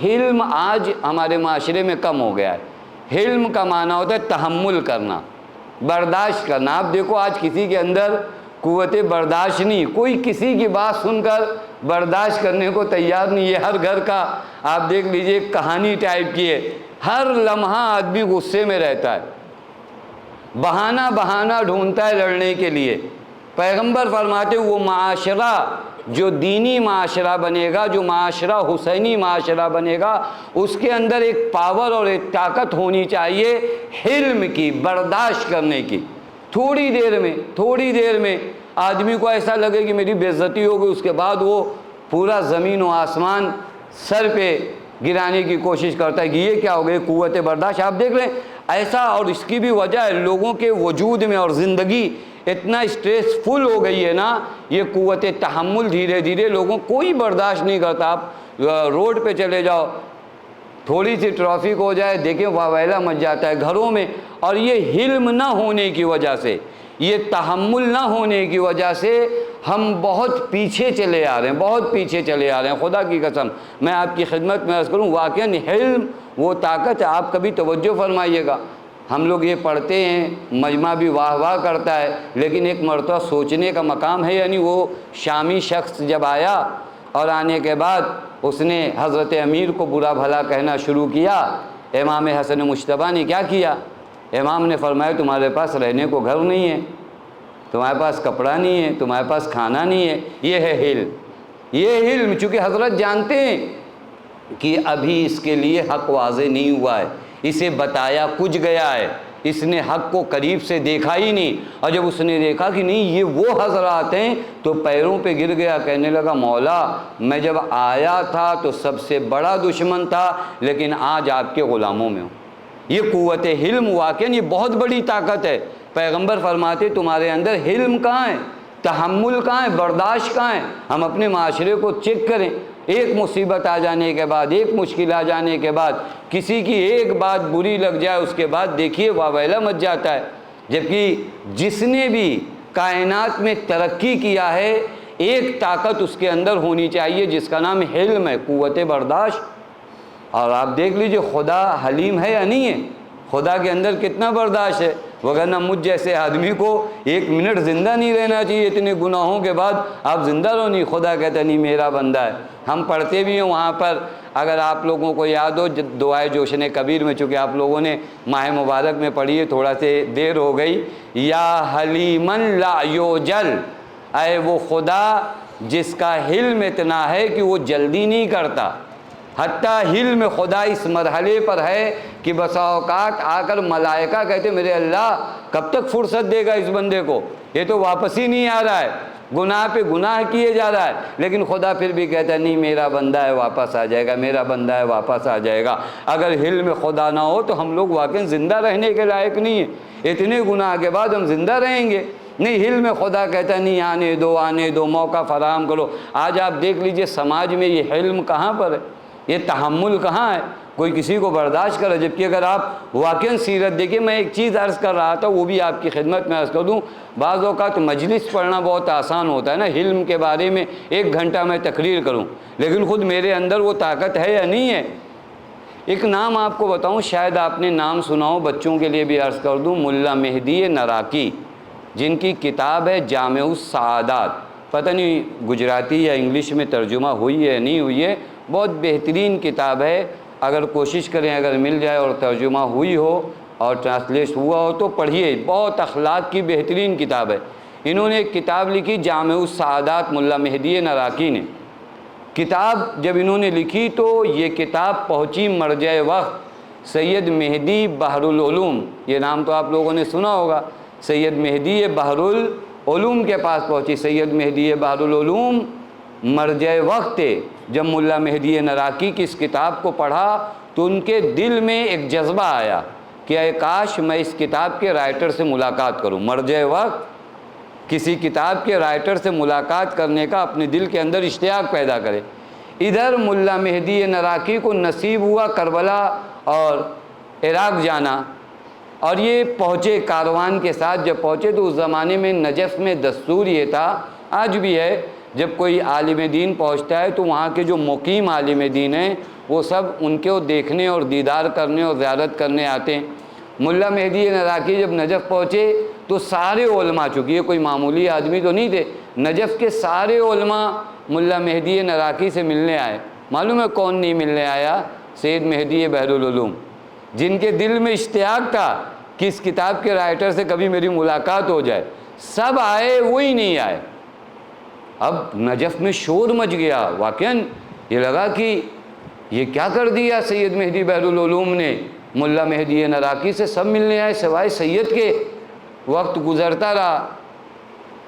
حلم آج ہمارے معاشرے میں کم ہو گیا ہے۔ حلم کا معنی ہوتا ہے تحمل کرنا، برداشت کرنا۔ آپ دیکھو آج کسی کے اندر قوت برداشت نہیں، کوئی کسی کی بات سن کر برداشت کرنے کو تیار نہیں۔ یہ ہر گھر کا آپ دیکھ لیجئے کہانی ٹائپ کی ہے، ہر لمحہ آدمی غصے میں رہتا ہے، بہانہ ڈھونڈتا ہے لڑنے کے لیے۔ پیغمبر فرماتے وہ معاشرہ جو دینی معاشرہ بنے گا، جو معاشرہ حسینی معاشرہ بنے گا، اس کے اندر ایک پاور اور ایک طاقت ہونی چاہیے حلم کی، برداشت کرنے کی۔ تھوڑی دیر میں آدمی کو ایسا لگے کہ میری بے عزتی ہو گئی، اس کے بعد وہ پورا زمین و آسمان سر پہ گرانے کی کوشش کرتا ہے کہ یہ کیا ہو گئی، قوت برداشت۔ آپ دیکھ لیں ایسا، اور اس کی بھی وجہ ہے لوگوں کے وجود میں اور زندگی اتنا اسٹریس فل ہو گئی ہے نا، یہ قوت تحمل دھیرے دھیرے لوگوں کوئی برداشت نہیں کرتا۔ آپ روڈ پہ چلے جاؤ، تھوڑی سی ٹریفک ہو جائے دیکھیں واویلا مچ جاتا ہے گھروں میں. اور یہ حلم نہ ہونے کی وجہ سے, یہ تحمل نہ ہونے کی وجہ سے ہم بہت پیچھے چلے آ رہے ہیں, بہت پیچھے چلے آ رہے ہیں. خدا کی قسم میں آپ کی خدمت میں عرض کروں, واقعاً حلم وہ طاقت ہے. آپ کبھی توجہ فرمائیے گا, ہم لوگ یہ پڑھتے ہیں, مجمع بھی واہ واہ کرتا ہے, لیکن ایک مرتبہ سوچنے کا مقام ہے. یعنی وہ شامی شخص جب آیا اور آنے کے بعد اس نے حضرت امیر کو برا بھلا کہنا شروع کیا, امام حسن مجتبیٰ نے کیا کیا؟ امام نے فرمایا تمہارے پاس رہنے کو گھر نہیں ہے, تمہارے پاس کپڑا نہیں ہے, تمہارے پاس کھانا نہیں ہے. یہ ہے حلم. یہ حلم چونکہ حضرت جانتے ہیں کہ ابھی اس کے لیے حق واضح نہیں ہوا ہے, اسے بتایا کچھ گیا ہے, اس نے حق کو قریب سے دیکھا ہی نہیں. اور جب اس نے دیکھا کہ نہیں یہ وہ حضرات ہیں تو پیروں پہ گر گیا, کہنے لگا مولا میں جب آیا تھا تو سب سے بڑا دشمن تھا, لیکن آج آپ کے غلاموں میں ہوں. یہ قوت حلم واقعاً یہ بہت بڑی طاقت ہے. پیغمبر فرماتے تمہارے اندر حلم کہاں ہے, تحمل کہاں ہے, برداشت کہاں ہے؟ ہم اپنے معاشرے کو چیک کریں. ایک مصیبت آ جانے کے بعد, ایک مشکل آ جانے کے بعد, کسی کی ایک بات بری لگ جائے اس کے بعد دیکھیے واویلا مچ جاتا ہے. جبکہ جس نے بھی کائنات میں ترقی کیا ہے ایک طاقت اس کے اندر ہونی چاہیے جس کا نام حلم ہے, قوت برداشت. اور آپ دیکھ لیجئے خدا حلیم ہے یا نہیں ہے, خدا کے اندر کتنا برداشت ہے. وگرنہ مجھ جیسے آدمی کو ایک منٹ زندہ نہیں رہنا چاہیے, اتنے گناہوں کے بعد آپ زندہ رہو نہیں. خدا کہتا نہیں میرا بندہ ہے. ہم پڑھتے بھی ہیں وہاں پر, اگر آپ لوگوں کو یاد ہو دعائے جوشن کبیر میں, چونکہ آپ لوگوں نے ماہ مبارک میں پڑھی ہے, تھوڑا سے دیر ہو گئی. یا حلیمن لا یوجل, اے وہ خدا جس کا حلم اتنا ہے کہ وہ جلدی نہیں کرتا. حتیٰ حلم خدا اس مرحلے پر ہے کہ بسا اوقات آ کر ملائکہ کہتے میرے اللہ کب تک فرصت دے گا اس بندے کو, یہ تو واپس ہی نہیں آ رہا ہے, گناہ پہ گناہ کیے جا رہا ہے. لیکن خدا پھر بھی کہتا ہے نہیں میرا بندہ ہے واپس آ جائے گا, میرا بندہ ہے واپس آ جائے گا. اگر حلم خدا نہ ہو تو ہم لوگ واقعی زندہ رہنے کے لائق نہیں ہیں. اتنے گناہ کے بعد ہم زندہ رہیں گے نہیں. حلم خدا کہتا نہیں آنے دو, آنے دو, موقع فراہم کرو. آج آپ دیکھ لیجئے سماج میں یہ حلم کہاں پر ہے, یہ تحمل کہاں ہے, کوئی کسی کو برداشت کرے. جبکہ اگر آپ واقعاً سیرت دیکھیں, میں ایک چیز عرض کر رہا تھا وہ بھی آپ کی خدمت میں عرض کر دوں. بعض اوقات مجلس پڑھنا بہت آسان ہوتا ہے نا, حلم کے بارے میں 1 گھنٹہ میں تقریر کروں, لیکن خود میرے اندر وہ طاقت ہے یا نہیں ہے. ایک نام آپ کو بتاؤں, شاید آپ نے نام سنا ہو, بچوں کے لیے بھی عرض کر دوں, ملا مہدی نراکی, جن کی کتاب ہے جامع السعادات. پتہ نہیں گجراتی یا انگلش میں ترجمہ ہوئی ہے یا نہیں ہوئی ہے, بہت بہترین کتاب ہے. اگر کوشش کریں اگر مل جائے اور ترجمہ ہوئی ہو اور ٹرانسلیٹ ہوا ہو تو پڑھیے, بہت اخلاق کی بہترین کتاب ہے. انہوں نے ایک کتاب لکھی جامع السعادات, ملا مہدی نراکی نے. کتاب جب انہوں نے لکھی تو یہ کتاب پہنچی مرجع وقت سید مہدی بحر العلوم, یہ نام تو آپ لوگوں نے سنا ہوگا, سید مہدی بحر العلوم کے پاس پہنچی. سید مہدی بحر العلوم مرجع وقت تھے. جب ملا مہدی نراکی کی اس کتاب کو پڑھا تو ان کے دل میں ایک جذبہ آیا کہ اے کاش میں اس کتاب کے رائٹر سے ملاقات کروں. مرجع وقت کسی کتاب کے رائٹر سے ملاقات کرنے کا اپنے دل کے اندر اشتیاق پیدا کرے. ادھر ملا مہدی نراکی کو نصیب ہوا کربلا اور عراق جانا, اور یہ پہنچے کاروان کے ساتھ. جب پہنچے تو اس زمانے میں نجف میں دستور یہ تھا, آج بھی ہے, جب کوئی عالم دین پہنچتا ہے تو وہاں کے جو مقیم عالم دین ہیں وہ سب ان کو دیکھنے اور دیدار کرنے اور زیارت کرنے آتے ہیں. ملا مہدی نراکی جب نجف پہنچے تو سارے علماء, چونکہ یہ کوئی معمولی آدمی تو نہیں تھے, نجف کے سارے علماء ملا مہدی نراکی سے ملنے آئے. معلوم ہے کون نہیں ملنے آیا؟ سید مہدی بحر العلوم, جن کے دل میں اشتیاق تھا کہ اس کتاب کے رائٹر سے کبھی میری ملاقات ہو جائے. سب آئے, وہی نہیں آئے. اب نجف میں شور مچ گیا. واقعاً یہ لگا کہ یہ کیا کر دیا سید مہدی بحر العلوم نے, ملا مہدی نراکی سے سب ملنے آئے سوائے سید کے. وقت گزرتا رہا.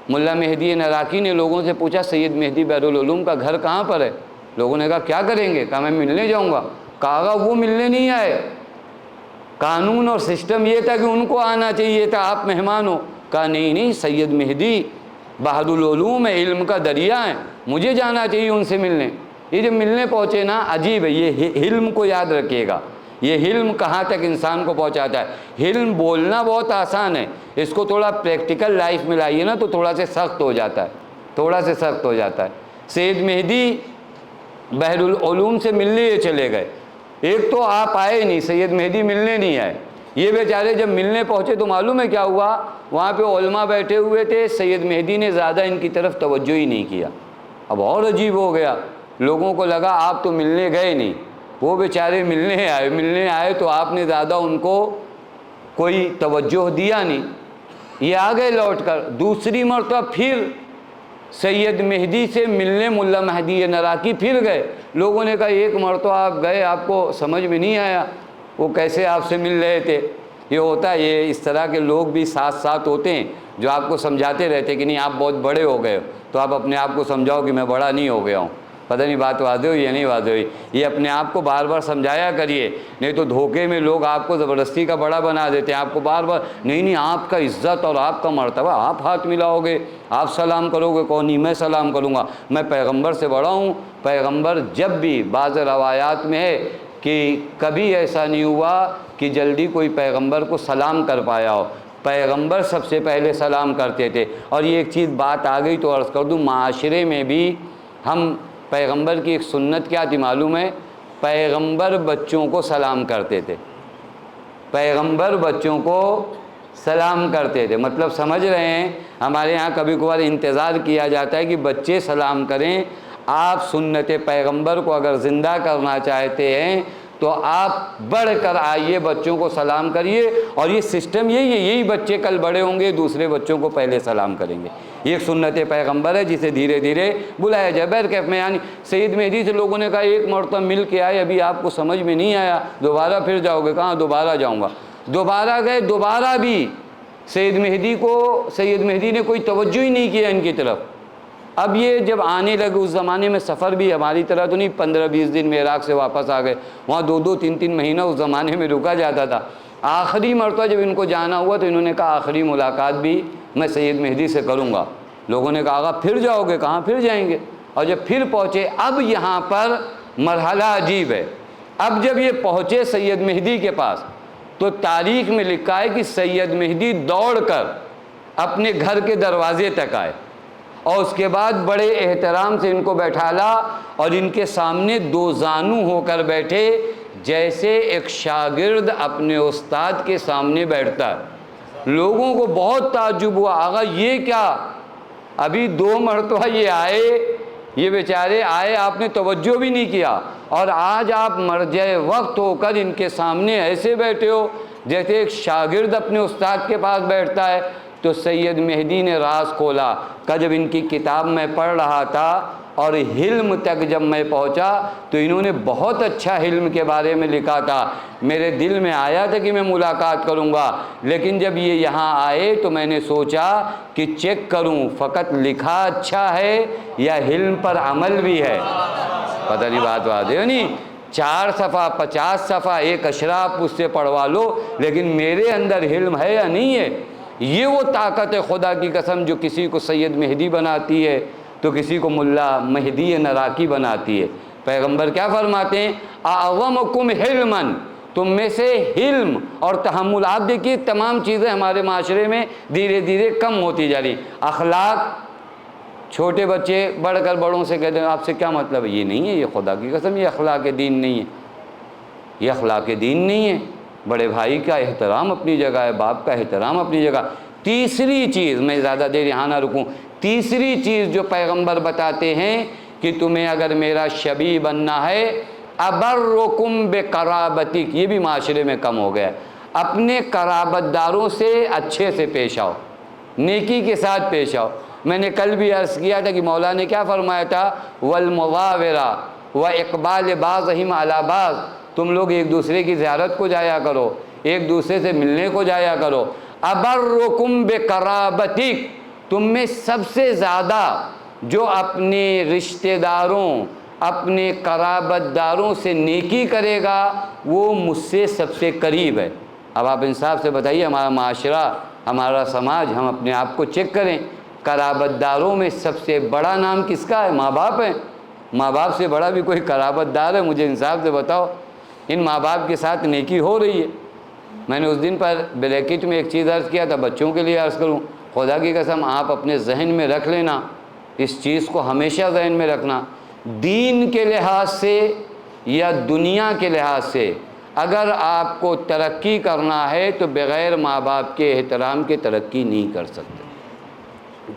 ملا مہدی نراکی نے لوگوں سے پوچھا سید مہدی بحر العلوم کا گھر کہاں پر ہے؟ لوگوں نے کہا کیا کریں گے؟ کہا میں ملنے جاؤں گا. کہا وہ ملنے نہیں آئے, قانون اور سسٹم یہ تھا کہ ان کو آنا چاہیے تھا, آپ مہمان ہو. کہا نہیں, سید مہدی بحر العلوم علم کا دریا ہے, مجھے جانا چاہیے ان سے ملنے. یہ جب ملنے پہنچے نا، عجیب ہے، یہ حلم کو یاد رکھیے گا، یہ حلم کہاں تک انسان کو پہنچاتا ہے۔ حلم بولنا بہت آسان ہے، اس کو تھوڑا پریکٹیکل لائف میں لائیے نا تو تھوڑا سے سخت ہو جاتا ہے، تھوڑا سے سخت ہو جاتا ہے۔ سید مہدی بحر العلوم سے ملنے یہ چلے گئے، ایک تو آپ آئے نہیں، سید مہدی ملنے نہیں آئے، یہ بیچارے جب ملنے پہنچے تو معلوم ہے کیا ہوا، وہاں پہ علماء بیٹھے ہوئے تھے، سید مہدی نے زیادہ ان کی طرف توجہ ہی نہیں کیا۔ اب اور عجیب ہو گیا، لوگوں کو لگا آپ تو ملنے گئے نہیں، وہ بیچارے ملنے آئے تو آپ نے زیادہ ان کو کوئی توجہ دیا نہیں، یہ آ گئے لوٹ کر۔ دوسری مرتبہ پھر سید مہدی سے ملنے ملا مہدی نراقی پھر گئے، لوگوں نے کہا ایک مرتبہ آپ گئے، آپ کو سمجھ میں نہیں آیا وہ کیسے آپ سے مل رہے تھے۔ یہ ہوتا ہے، یہ اس طرح کے لوگ بھی ساتھ ساتھ ہوتے ہیں جو آپ کو سمجھاتے رہتے کہ نہیں آپ بہت بڑے ہو گئے ہو، تو آپ اپنے آپ کو سمجھاؤ کہ میں بڑا نہیں ہو گیا ہوں۔ پتہ نہیں بات واضح ہوئی یا نہیں واضح ہوئی، یہ اپنے آپ کو بار بار سمجھایا کریے، نہیں تو دھوکے میں لوگ آپ کو زبردستی کا بڑا بنا دیتے ہیں، آپ کو بار بار نہیں آپ کا عزت اور آپ کا مرتبہ، آپ ہاتھ ملاؤ گے، آپ سلام کرو گے، کون نہیں میں سلام کروں گا، میں پیغمبر سے بڑا ہوں۔ پیغمبر جب بھی بعض روایات میں ہے کہ کبھی ایسا نہیں ہوا کہ جلدی کوئی پیغمبر کو سلام کر پایا ہو، پیغمبر سب سے پہلے سلام کرتے تھے۔ اور یہ ایک چیز بات آ گئی تو عرض کر دوں، معاشرے میں بھی ہم پیغمبر کی ایک سنت کیا تھی معلوم ہے، پیغمبر بچوں کو سلام کرتے تھے، پیغمبر بچوں کو سلام کرتے تھے، مطلب سمجھ رہے ہیں، ہمارے ہاں کبھی کبھار انتظار کیا جاتا ہے کہ بچے سلام کریں۔ آپ سنت پیغمبر کو اگر زندہ کرنا چاہتے ہیں تو آپ بڑھ کر آئیے، بچوں کو سلام کریے، اور یہ سسٹم یہی ہے، یہی بچے کل بڑے ہوں گے دوسرے بچوں کو پہلے سلام کریں گے، یہ ایک سنت پیغمبر ہے جسے دھیرے دھیرے بلایا جائے۔ بہرکیف میں یعنی سید مہدی سے لوگوں نے کہا ایک مرتبہ مل کے آئے، ابھی آپ کو سمجھ میں نہیں آیا، دوبارہ پھر جاؤ گے، کہاں دوبارہ جاؤں گا، دوبارہ گئے، دوبارہ بھی سید مہدی نے کوئی توجہ ہی نہیں کیا ان کی طرف۔ اب یہ جب آنے لگے، اس زمانے میں سفر بھی ہماری طرح تو نہیں 15-20 دن میں عراق سے واپس آ گئے، وہاں 2-3 مہینہ اس زمانے میں رکا جاتا تھا۔ آخری مرتبہ جب ان کو جانا ہوا تو انہوں نے کہا آخری ملاقات بھی میں سید مہدی سے کروں گا۔ لوگوں نے کہا آقا پھر جاؤ گے، کہاں پھر جائیں گے، اور جب پھر پہنچے، اب یہاں پر مرحلہ عجیب ہے، اب جب یہ پہنچے سید مہدی کے پاس تو تاریخ میں لکھا ہے کہ سید مہدی دوڑ کر اپنے گھر کے دروازے تک آئے، اور اس کے بعد بڑے احترام سے ان کو بیٹھالا، اور ان کے سامنے دو زانو ہو کر بیٹھے، جیسے ایک شاگرد اپنے استاد کے سامنے بیٹھتا ہے۔ لوگوں کو بہت تعجب ہوا، آقا یہ کیا، ابھی 2 مرتبہ یہ آئے، یہ بیچارے آئے، آپ نے توجہ بھی نہیں کیا، اور آج آپ مرجع وقت ہو کر ان کے سامنے ایسے بیٹھے ہو جیسے ایک شاگرد اپنے استاد کے پاس بیٹھتا ہے۔ تو سید مہدی نے راز کھولا، کہ جب ان کی کتاب میں پڑھ رہا تھا اور حلم تک جب میں پہنچا تو انہوں نے بہت اچھا حلم کے بارے میں لکھا تھا، میرے دل میں آیا تھا کہ میں ملاقات کروں گا، لیکن جب یہ یہاں آئے تو میں نے سوچا کہ چیک کروں فقط لکھا اچھا ہے یا حلم پر عمل بھی ہے۔ پتہ نہیں بات واضح ہے نہیں، 4 صفحہ 50 صفحہ ایک اشرا آپ اس سے پڑھوا لو، لیکن میرے اندر حلم ہے یا نہیں ہے؟ یہ وہ طاقت ہے خدا کی قسم جو کسی کو سید مہدی بناتی ہے تو کسی کو ملا مہدی نراقی بناتی ہے۔ پیغمبر کیا فرماتے ہیں، اعظمکم حلما، تم میں سے حلم اور تحمل، آپ دیکھیے تمام چیزیں ہمارے معاشرے میں دھیرے دھیرے کم ہوتی جا رہی، اخلاق، چھوٹے بچے بڑھ کر بڑوں سے کہتے ہیں آپ سے کیا مطلب ہے، یہ نہیں ہے، یہ خدا کی قسم یہ اخلاق دین نہیں ہے، یہ اخلاق دین نہیں ہے۔ بڑے بھائی کا احترام اپنی جگہ ہے، باپ کا احترام اپنی جگہ۔ تیسری چیز، میں زیادہ دیر یہاں نہ رکوں، تیسری چیز جو پیغمبر بتاتے ہیں کہ تمہیں اگر میرا شبیہ بننا ہے، ابرکم بقرابتک، یہ بھی معاشرے میں کم ہو گیا، اپنے قرابت داروں سے اچھے سے پیش آؤ، نیکی کے ساتھ پیش آؤ۔ میں نے کل بھی عرض کیا تھا کہ مولا نے کیا فرمایا تھا، والمظاورہ واقبال بعضہم علی بعض، تم لوگ ایک دوسرے کی زیارت کو جایا کرو، ایک دوسرے سے ملنے کو جایا کرو۔ ابرکم بقرابتک، تم میں سب سے زیادہ جو اپنے رشتہ داروں، اپنے قرابت داروں سے نیکی کرے گا وہ مجھ سے سب سے قریب ہے۔ اب آپ انصاف سے بتائیے، ہمارا معاشرہ، ہمارا سماج، ہم اپنے آپ کو چیک کریں، قرابت داروں میں سب سے بڑا نام کس کا ہے؟ ماں باپ ہیں۔ ماں باپ سے بڑا بھی کوئی قرابت دار ہے؟ مجھے انصاف سے بتاؤ، ان ماں باپ کے ساتھ نیکی ہو رہی ہے؟ میں نے اس دن پر بریکٹ میں ایک چیز عرض کیا تھا، بچوں کے لیے عرض کروں، خدا کی قسم آپ اپنے ذہن میں رکھ لینا، اس چیز کو ہمیشہ ذہن میں رکھنا، دین کے لحاظ سے یا دنیا کے لحاظ سے اگر آپ کو ترقی کرنا ہے تو بغیر ماں باپ کے احترام کے ترقی نہیں کر سکتے،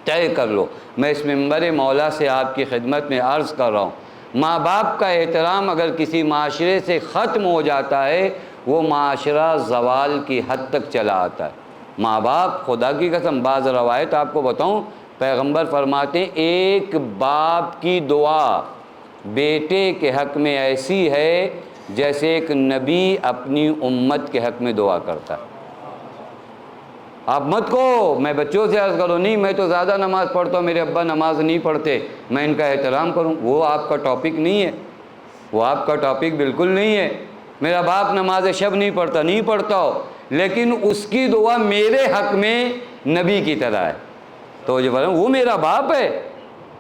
طے کر لو۔ میں اس منبر مولا سے آپ کی خدمت میں عرض کر رہا ہوں، ماں باپ کا احترام اگر کسی معاشرے سے ختم ہو جاتا ہے وہ معاشرہ زوال کی حد تک چلا آتا ہے۔ ماں باپ، خدا کی قسم بعض روایت آپ کو بتاؤں، پیغمبر فرماتے ہیں ایک باپ کی دعا بیٹے کے حق میں ایسی ہے جیسے ایک نبی اپنی امت کے حق میں دعا کرتا ہے۔ آپ مت کو میں بچوں سے عرض کرو نہیں میں تو زیادہ نماز پڑھتا ہوں، میرے ابا نماز نہیں پڑھتے، میں ان کا احترام کروں، وہ آپ کا ٹاپک نہیں ہے، وہ آپ کا ٹاپک بالکل نہیں ہے۔ میرا باپ نماز شب نہیں پڑھتا ہو، لیکن اس کی دعا میرے حق میں نبی کی طرح ہے، تو جو وہ میرا باپ ہے،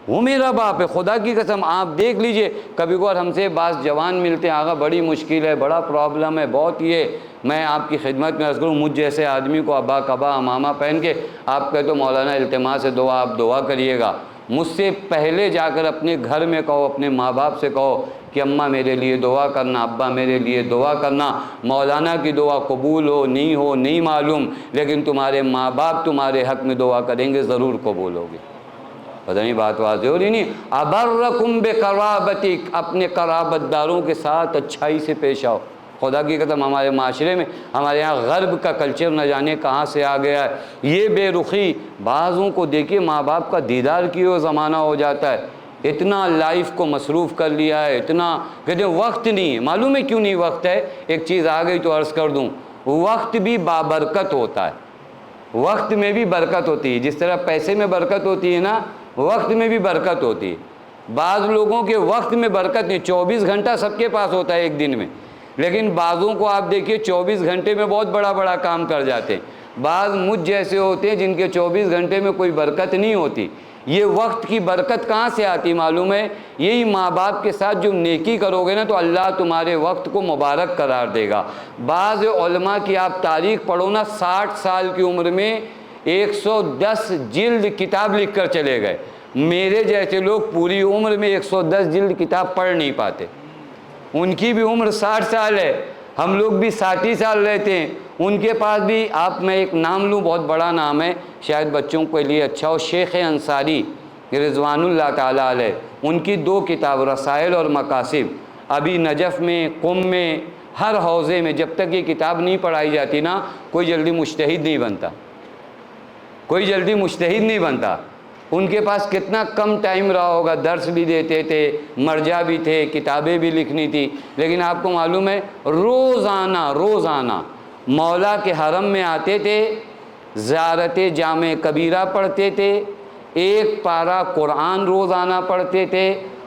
وہ میرا باپ ہے۔ خدا کی قسم آپ دیکھ لیجئے، کبھی کبھار ہم سے بعض جوان ملتے ہیں، آگا بڑی مشکل ہے، بڑا پرابلم ہے، بہت یہ میں آپ کی خدمت میں عرض کروں، مجھ جیسے آدمی کو ابا کبا امامہ پہن کے آپ کہتے ہو مولانا التماس ہے دعا، آپ دعا کریے گا، مجھ سے پہلے جا کر اپنے گھر میں کہو، اپنے ماں باپ سے کہو کہ اماں میرے لیے دعا کرنا، ابا میرے لیے دعا کرنا۔ مولانا کی دعا قبول ہو نہیں معلوم، لیکن تمہارے ماں باپ تمہارے حق میں دعا کریں گے، ضرور قبول ہوگی۔ پتہ نہیں بات واضح ہو رہی نہیں؟ ابرکم بقرابتک، اپنے قرابت داروں کے ساتھ اچھائی سے پیش آؤ۔ خدا کی قسم ہمارے معاشرے میں، ہمارے یہاں غرب کا کلچر نہ جانے کہاں سے آ گیا ہے، یہ بے رخی، بعضوں کو دیکھیے ماں باپ کا دیدار کیے ہوئے زمانہ ہو جاتا ہے، اتنا لائف کو مصروف کر لیا ہے، اتنا کہتے ہیں وقت نہیں ہے۔ معلوم ہے کیوں نہیں وقت ہے؟ ایک چیز آ گئی تو عرض کر دوں، وقت بھی بابرکت ہوتا ہے، وقت میں بھی برکت ہوتی ہے، جس طرح پیسے میں برکت ہوتی ہے نا، وقت میں بھی برکت ہوتی ہے۔ بعض لوگوں کے وقت میں برکت نہیں، 24 گھنٹہ سب کے پاس ہوتا ہے ایک دن میں، لیکن بعضوں کو آپ دیکھیے 24 گھنٹے میں بہت بڑا کام کر جاتے ہیں۔ بعض مجھ جیسے ہوتے ہیں جن کے 24 گھنٹے میں کوئی برکت نہیں ہوتی۔ یہ وقت کی برکت کہاں سے آتی معلوم ہے؟ یہی ماں باپ کے ساتھ جو نیکی کرو گے نا تو اللہ تمہارے وقت کو مبارک قرار دے گا۔ بعض علماء کی آپ تاریخ پڑھو نا، 60 سال کی عمر میں 110 جلد کتاب لکھ کر چلے گئے۔ میرے جیسے لوگ پوری عمر میں 110 جلد کتاب پڑھ نہیں پاتے، ان کی بھی عمر 60 سال ہے، ہم لوگ بھی 60 سال رہتے ہیں، ان کے پاس بھی آپ میں ایک نام لوں، بہت بڑا نام ہے، شاید بچوں کے لیے اچھا ہو، شیخ انصاری رضوان اللہ تعالیٰ علیہ، ان کی 2 کتاب رسائل اور مقاصد، ابھی نجف میں، قم میں، ہر حوزے میں جب تک یہ کتاب نہیں پڑھائی جاتی نا کوئی جلدی مجتہد نہیں بنتا، کوئی جلدی مجتہد نہیں بنتا۔ ان کے پاس کتنا کم ٹائم رہا ہوگا، درس بھی دیتے تھے، مرجع بھی تھے، کتابیں بھی لکھنی تھی، لیکن آپ کو معلوم ہے روزانہ مولا کے حرم میں آتے تھے، زیارت جامع کبیرہ پڑھتے تھے، 1 پارہ قرآن روزانہ پڑھتے تھے،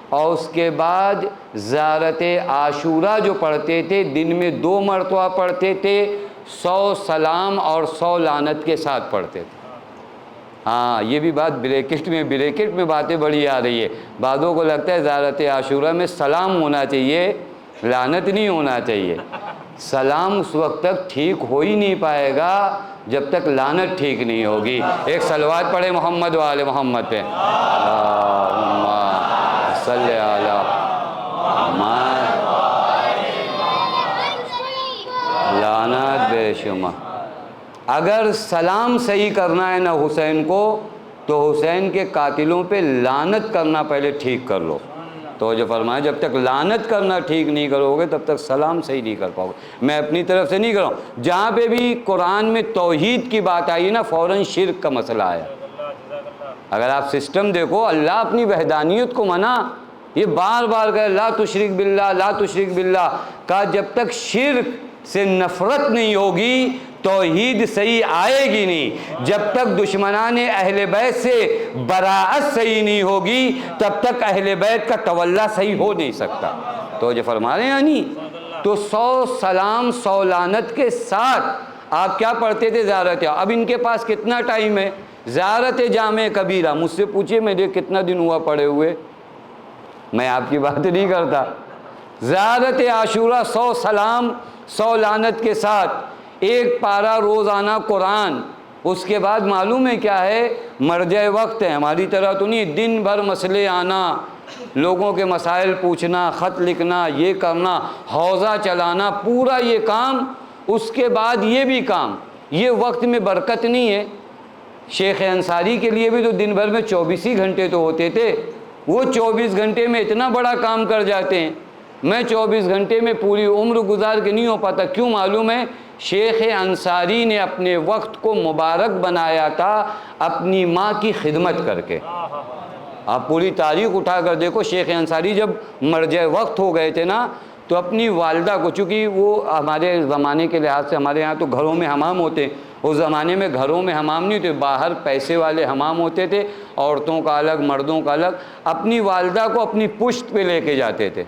اور اس کے بعد زیارت عاشورہ جو پڑھتے تھے دن میں 2 مرتبہ پڑھتے تھے، 100 سلام اور 100 لعنت کے ساتھ پڑھتے تھے۔ ہاں یہ بھی بات بریکٹ میں باتیں بڑی آ رہی ہے، بعضوں کو لگتا ہے زیارت عاشورہ میں سلام ہونا چاہیے، لعنت نہیں ہونا چاہیے۔ سلام اس وقت تک ٹھیک ہو ہی نہیں پائے گا جب تک لعنت ٹھیک نہیں ہوگی۔ ایک صلوات پڑھے محمد و آل محمد پہ، اللہم صلی علی محمد، لعنت بے شمار۔ اگر سلام صحیح کرنا ہے نا حسین کو تو حسین کے قاتلوں پہ لعنت کرنا پہلے ٹھیک کر لو۔ تو جو فرمایا جب تک لعنت کرنا ٹھیک نہیں کرو گے تب تک سلام صحیح نہیں کر پاؤ گے۔ میں اپنی طرف سے نہیں کر رہا ہوں، جہاں پہ بھی قرآن میں توحید کی بات آئی نا فوراً شرک کا مسئلہ آیا۔ اگر آپ سسٹم دیکھو، اللہ اپنی وحدانیت کو منع، یہ بار بار کہا لا تشرک باللہ لا تشرک باللہ، کہا جب تک شرک سے نفرت نہیں ہوگی توحید صحیح آئے گی نہیں، جب تک دشمنان اہل بیت سے براءت صحیح نہیں ہوگی تب تک اہل بیت کا تولا صحیح ہو نہیں سکتا۔ تو جو فرما رہے ہیں نہیں، تو 100 سلام 100 لعنت کے ساتھ آپ کیا پڑھتے تھے زیارت۔ اب ان کے پاس کتنا ٹائم ہے؟ زیارت جامع کبیرہ، مجھ سے پوچھئے میرے کتنا دن ہوا پڑھے ہوئے، میں آپ کی بات نہیں کرتا۔ زیارت عاشورہ 100 سلام 100 لعنت کے ساتھ، 1 پارہ روزانہ قرآن، اس کے بعد معلوم ہے کیا ہے، مرجع وقت ہے، ہماری طرح تو نہیں دن بھر مسئلے آنا، لوگوں کے مسائل پوچھنا، خط لکھنا، یہ کرنا، حوضہ چلانا، پورا یہ کام، اس کے بعد یہ بھی کام، یہ وقت میں برکت نہیں ہے۔ شیخ انصاری کے لیے بھی تو دن بھر میں 24 ہی گھنٹے تو ہوتے تھے، وہ 24 گھنٹے میں اتنا بڑا کام کر جاتے ہیں، میں 24 گھنٹے میں پوری عمر گزار کے نہیں ہو پاتا۔ کیوں معلوم ہے؟ شیخ انصاری نے اپنے وقت کو مبارک بنایا تھا اپنی ماں کی خدمت کر کے۔ آپ پوری تاریخ اٹھا کر دیکھو، شیخ انصاری جب مرجع وقت ہو گئے تھے نا، تو اپنی والدہ کو، چونکہ وہ ہمارے زمانے کے لحاظ سے ہمارے ہاں تو گھروں میں حمام ہوتے، اس زمانے میں گھروں میں حمام نہیں ہوتے، باہر پیسے والے حمام ہوتے تھے، عورتوں کا الگ مردوں کا الگ۔ اپنی والدہ کو اپنی پشت پہ لے کے جاتے تھے۔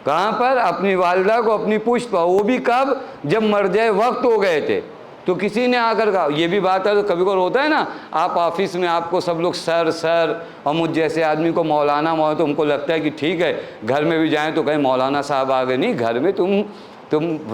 کہاں پر؟ اپنی والدہ کو اپنی پشت پر، وہ بھی کب؟ جب مرجع وقت ہو گئے تھے۔ تو کسی نے آ کر کہا، یہ بھی بات ہے، کبھی کبھی ہوتا ہے نا، آپ آفس میں آپ کو سب لوگ سر اور مجھ جیسے آدمی کو مولانا تو ہم کو لگتا ہے کہ ٹھیک ہے، گھر میں بھی جائیں تو کہیں مولانا صاحب آ گئے، نہیں، گھر میں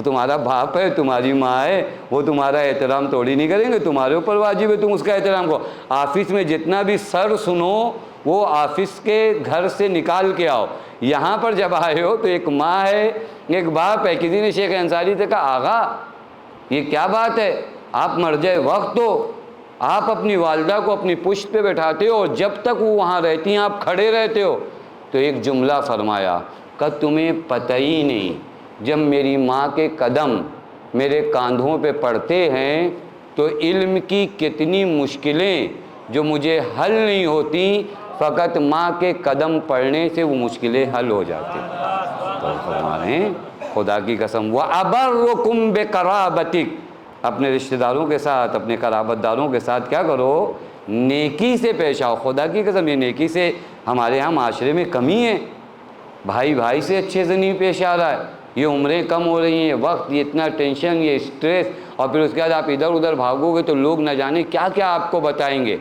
تمہارا باپ ہے، تمہاری ماں ہے، وہ تمہارا احترام توڑی نہیں کریں گے، تمہارے اوپر واجب ہے تم اس کا احترام کرو۔ آفس میں جتنا بھی سر سنو وہ آفس کے گھر سے نکال کے آؤ، یہاں پر جب آئے ہو تو ایک ماں ہے، ایک باپ ہے۔ کسی نے شیخ انصاری سے کہا، آغا یہ کیا بات ہے، آپ مرجع وقت ہو، آپ اپنی والدہ کو اپنی پشت پہ بیٹھاتے ہو اور جب تک وہ وہاں رہتی ہیں آپ کھڑے رہتے ہو۔ تو ایک جملہ فرمایا کہ تمہیں پتہ ہی نہیں، جب میری ماں کے قدم میرے کاندھوں پہ پڑتے ہیں تو علم کی کتنی مشکلیں جو مجھے حل نہیں ہوتی، فقط ماں کے قدم پڑنے سے وہ مشکلیں حل ہو جاتی۔ تو فرما رہے ہیں خدا کی قسم، وَأَبَرُّكُمْ بِقَرَابَتِكَ، اپنے رشتہ داروں کے ساتھ، اپنے قرابت داروں کے ساتھ کیا کرو؟ نیکی سے پیش آؤ۔ خدا کی قسم، یہ نیکی سے ہمارے ہاں معاشرے میں کمی ہے، بھائی بھائی سے اچھے سے نہیں پیش آ رہا ہے، یہ عمریں کم ہو رہی ہیں، وقت، یہ اتنا ٹینشن، یہ اسٹریس، اور پھر اس کے بعد آپ ادھر ادھر بھاگو گے تو لوگ نہ جانے کیا کیا آپ کو بتائیں گے۔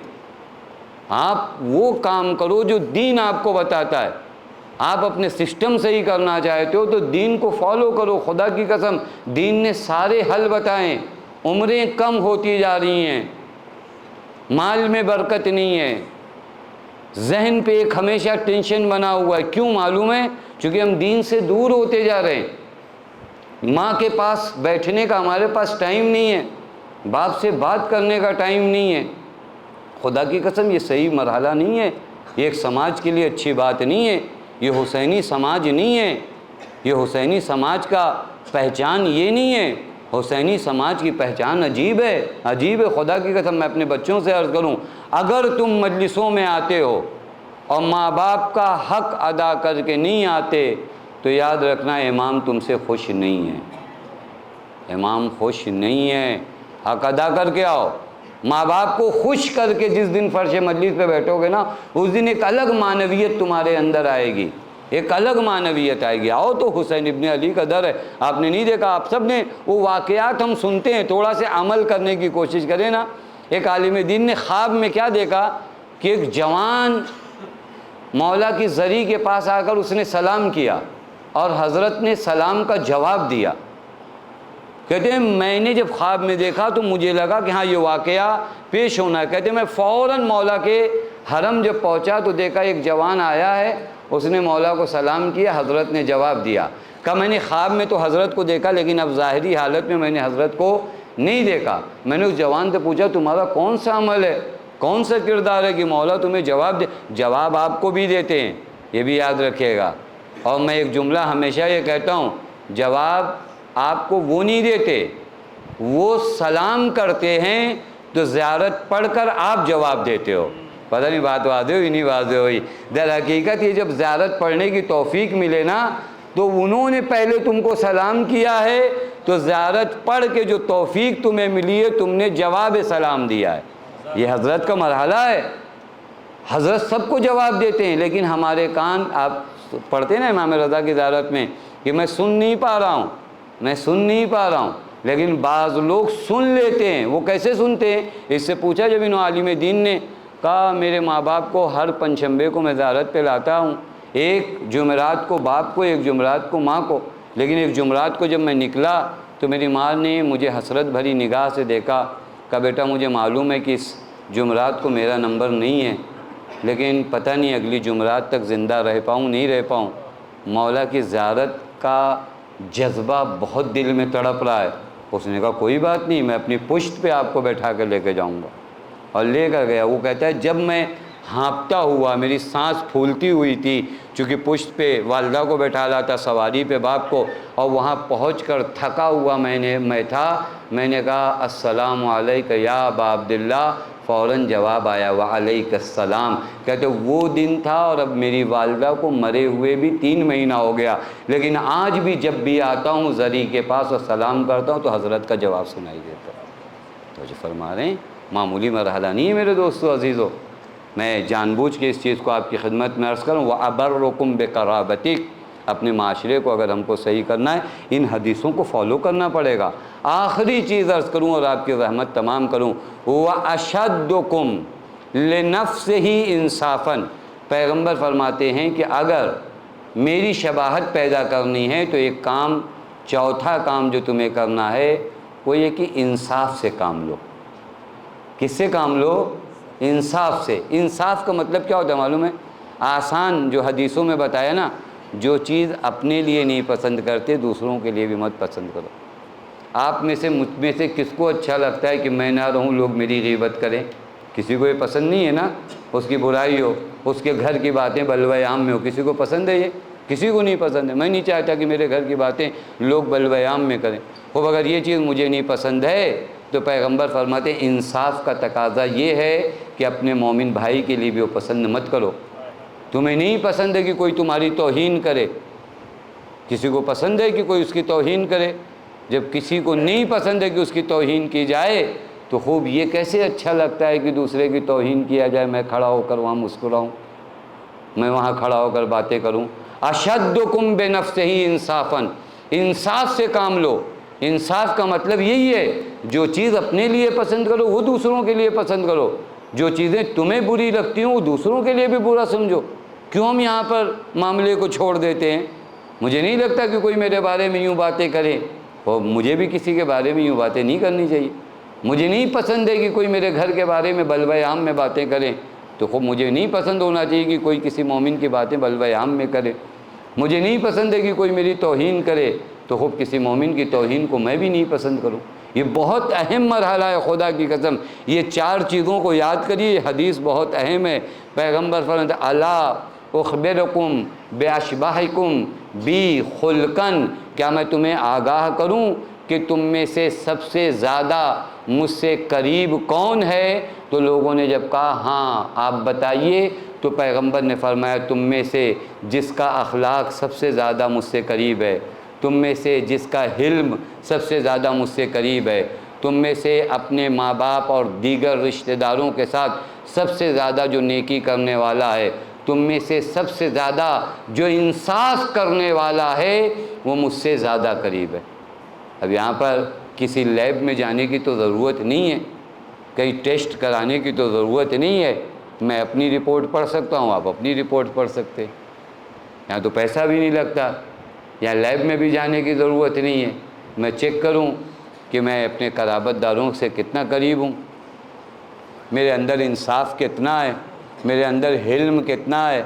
آپ وہ کام کرو جو دین آپ کو بتاتا ہے۔ آپ اپنے سسٹم صحیح کرنا چاہتے ہو تو دین کو فالو کرو۔ خدا کی قسم دین نے سارے حل بتائیں۔ عمریں کم ہوتی جا رہی ہیں، مال میں برکت نہیں ہے، ذہن پہ ایک ہمیشہ ٹینشن بنا ہوا ہے۔ کیوں معلوم ہے؟ چونکہ ہم دین سے دور ہوتے جا رہے ہیں۔ ماں کے پاس بیٹھنے کا ہمارے پاس ٹائم نہیں ہے، باپ سے بات کرنے کا ٹائم نہیں ہے۔ خدا کی قسم یہ صحیح مرحلہ نہیں ہے، یہ ایک سماج کے لیے اچھی بات نہیں ہے، یہ حسینی سماج نہیں ہے، یہ حسینی سماج کا پہچان یہ نہیں ہے۔ حسینی سماج کی پہچان عجیب ہے، عجیب ہے۔ خدا کی قسم میں اپنے بچوں سے عرض کروں، اگر تم مجلسوں میں آتے ہو اور ماں باپ کا حق ادا کر کے نہیں آتے تو یاد رکھنا امام تم سے خوش نہیں ہے، امام خوش نہیں ہے۔ حق ادا کر کے آؤ، ماں باپ کو خوش کر کے جس دن فرش مجلس پہ بیٹھو گے نا، اس دن ایک الگ معنویت تمہارے اندر آئے گی، ایک الگ معنویت آئے گی۔ آؤ تو حسین ابن علی کا در ہے، آپ نے نہیں دیکھا؟ آپ سب نے وہ واقعات ہم سنتے ہیں، تھوڑا سے عمل کرنے کی کوشش کریں نا۔ ایک عالم دین نے خواب میں کیا دیکھا کہ ایک جوان مولا کی زری کے پاس آ کر اس نے سلام کیا اور حضرت نے سلام کا جواب دیا۔ کہتے ہیں میں نے جب خواب میں دیکھا تو مجھے لگا کہ ہاں یہ واقعہ پیش ہونا ہے۔ کہتے ہیں میں فوراً مولا کے حرم جب پہنچا تو دیکھا ایک جوان آیا ہے، اس نے مولا کو سلام کیا، حضرت نے جواب دیا۔ کہا میں نے خواب میں تو حضرت کو دیکھا لیکن اب ظاہری حالت میں نے حضرت کو نہیں دیکھا۔ میں نے اس جوان سے پوچھا تمہارا کون سا عمل ہے، کون سا کردار ہے کہ مولا تمہیں جواب دے؟ جواب آپ کو بھی دیتے ہیں، یہ بھی یاد رکھیے گا۔ اور میں ایک جملہ ہمیشہ یہ کہتا ہوں، جواب آپ کو وہ نہیں دیتے، وہ سلام کرتے ہیں تو زیارت پڑھ کر آپ جواب دیتے ہو۔ پتہ نہیں بات واضح ہوئی نہیں واضح ہوئی؟ در حقیقت یہ جب زیارت پڑھنے کی توفیق ملے نا تو انہوں نے پہلے تم کو سلام کیا ہے، تو زیارت پڑھ کے جو توفیق تمہیں ملی ہے تم نے جواب سلام دیا ہے۔ یہ حضرت کا مرحلہ ہے، حضرت سب کو جواب دیتے ہیں، لیکن ہمارے کان، آپ پڑھتے ہیں نا امام رضا کی زیارت میں کہ میں سن نہیں پا رہا ہوں، میں سن نہیں پا رہا ہوں، لیکن بعض لوگ سن لیتے ہیں۔ وہ کیسے سنتے ہیں؟ اس سے پوچھا جب انہوں عالم دین نے کہا میرے ماں باپ کو ہر پنجشنبے کو میں زیارت پہ لاتا ہوں، ایک جمعرات کو باپ کو، ایک جمعرات کو ماں کو، لیکن ایک جمعرات کو جب میں نکلا تو میری ماں نے مجھے حسرت بھری نگاہ سے دیکھا، کہا بیٹا مجھے معلوم ہے کہ اس جمعرات کو میرا نمبر نہیں ہے، لیکن پتہ نہیں اگلی جمعرات تک زندہ رہ پاؤں نہیں رہ پاؤں، مولا کی زیارت کا جذبہ بہت دل میں تڑپ رہا ہے۔ اس نے کہا کوئی بات نہیں، میں اپنی پشت پہ آپ کو بیٹھا کر لے کے جاؤں گا، اور لے کر گیا۔ وہ کہتا ہے جب میں ہانپتا ہوا، میری سانس پھولتی ہوئی تھی، چونکہ پشت پہ والدہ کو بیٹھا لا تھا، سواری پہ باپ کو، اور وہاں پہنچ کر تھکا ہوا میں نے کہا السلام علیک یا ابا عبداللہ، فوراً جواب آیا وعلیک السلام۔ کہتے وہ دن تھا، اور اب میری والدہ کو مرے ہوئے بھی 3 مہینہ ہو گیا، لیکن آج بھی جب بھی آتا ہوں زری کے پاس اور سلام کرتا ہوں تو حضرت کا جواب سنائی دیتا ہے۔ تو جو فرما رہے ہیں معمولی مرحلہ نہیں ہے میرے دوستو عزیزو۔ میں جان بوجھ کے اس چیز کو آپ کی خدمت میں عرض کروں، وَأَبَرُّكُمْ بِقَرَابَتِكَ، اپنے معاشرے کو اگر ہم کو صحیح کرنا ہے ان حدیثوں کو فالو کرنا پڑے گا۔ آخری چیز عرض کروں اور آپ کی رحمت تمام کروں، وَأَشَدُّكُمْ لِنَفْسِهِ إِنصَافًا، پیغمبر فرماتے ہیں کہ اگر میری شباہت پیدا کرنی ہے تو ایک کام، چوتھا کام جو تمہیں کرنا ہے وہ یہ کہ انصاف سے کام لو۔ کس سے کام لو؟ انصاف سے۔ انصاف کا مطلب کیا ہوتا ہے معلوم ہے؟ آسان جو حدیثوں میں بتایا نا، جو چیز اپنے لیے نہیں پسند کرتے دوسروں کے لیے بھی مت پسند کرو۔ آپ میں سے مجھ میں سے کس کو اچھا لگتا ہے کہ میں نہ رہوں لوگ میری غیبت کریں؟ کسی کو یہ پسند نہیں ہے نا، اس کی برائی ہو، اس کے گھر کی باتیں بلوہ عام میں ہو، کسی کو پسند ہے یہ؟ کسی کو نہیں پسند ہے۔ میں نہیں چاہتا کہ میرے گھر کی باتیں لوگ بلوہ عام میں کریں۔ خوب اگر یہ چیز مجھے نہیں پسند ہے تو پیغمبر فرماتے ہیں انصاف کا تقاضا یہ ہے کہ اپنے مومن بھائی کے لیے بھی وہ پسند مت کرو۔ تمہیں نہیں پسند ہے کہ کوئی تمہاری توہین کرے، کسی کو پسند ہے کہ کوئی اس کی توہین کرے؟ جب کسی کو نہیں پسند ہے کہ اس کی توہین کی جائے تو خوب یہ کیسے اچھا لگتا ہے کہ دوسرے کی توہین کیا جائے، میں کھڑا ہو کر وہاں مسکراؤں، میں وہاں کھڑا ہو کر باتیں کروں۔ اشدکم بنفسہ انصافا، انصاف سے کام لو۔ انصاف کا مطلب یہی ہے جو چیز اپنے لیے پسند کرو وہ دوسروں کے لیے پسند کرو، جو چیزیں تمہیں بری لگتی ہوں وہ دوسروں کے لیے بھی برا سمجھو۔ کیوں ہم یہاں پر معاملے کو چھوڑ دیتے ہیں؟ مجھے نہیں لگتا کہ کوئی میرے بارے میں یوں باتیں کرے، اور مجھے بھی کسی کے بارے میں یوں باتیں نہیں کرنی چاہیے۔ مجھے نہیں پسند ہے کہ کوئی میرے گھر کے بارے میں بلوہ عام میں باتیں کریں، تو خوب مجھے نہیں پسند ہونا چاہیے کہ کوئی کسی مومن کی باتیں بلوہ عام میں کرے۔ مجھے نہیں پسند ہے کہ کوئی میری توہین کرے، تو خوب کسی مومن کی توہین کو میں بھی نہیں پسند کروں۔ یہ بہت اہم مرحلہ ہے، خدا کی قسم یہ 4 چیزوں کو یاد کریے، یہ حدیث بہت اہم ہے۔ پیغمبر فرماتے ہیں الا اخبرکم باشباہکم بی خلقن، کیا میں تمہیں آگاہ کروں کہ تم میں سے سب سے زیادہ مجھ سے قریب کون ہے؟ تو لوگوں نے جب کہا ہاں آپ بتائیے، تو پیغمبر نے فرمایا تم میں سے جس کا اخلاق سب سے زیادہ مجھ سے قریب ہے، تم میں سے جس کا حلم سب سے زیادہ مجھ سے قریب ہے، تم میں سے اپنے ماں باپ اور دیگر رشتہ داروں کے ساتھ سب سے زیادہ جو نیکی کرنے والا ہے، تم میں سے سب سے زیادہ جو انصاف کرنے والا ہے وہ مجھ سے زیادہ قریب ہے۔ اب یہاں پر کسی لیب میں جانے کی تو ضرورت نہیں ہے، کہیں ٹیسٹ کرانے کی تو ضرورت نہیں ہے، میں اپنی رپورٹ پڑھ سکتا ہوں، آپ اپنی رپورٹ پڑھ سکتے ہیں، یہاں تو پیسہ بھی نہیں لگتا، یہاں لیب میں بھی جانے کی ضرورت نہیں ہے۔ میں چیک کروں کہ میں اپنے قرابت داروں سے کتنا قریب ہوں، میرے اندر انصاف کتنا ہے، میرے اندر حلم کتنا ہے،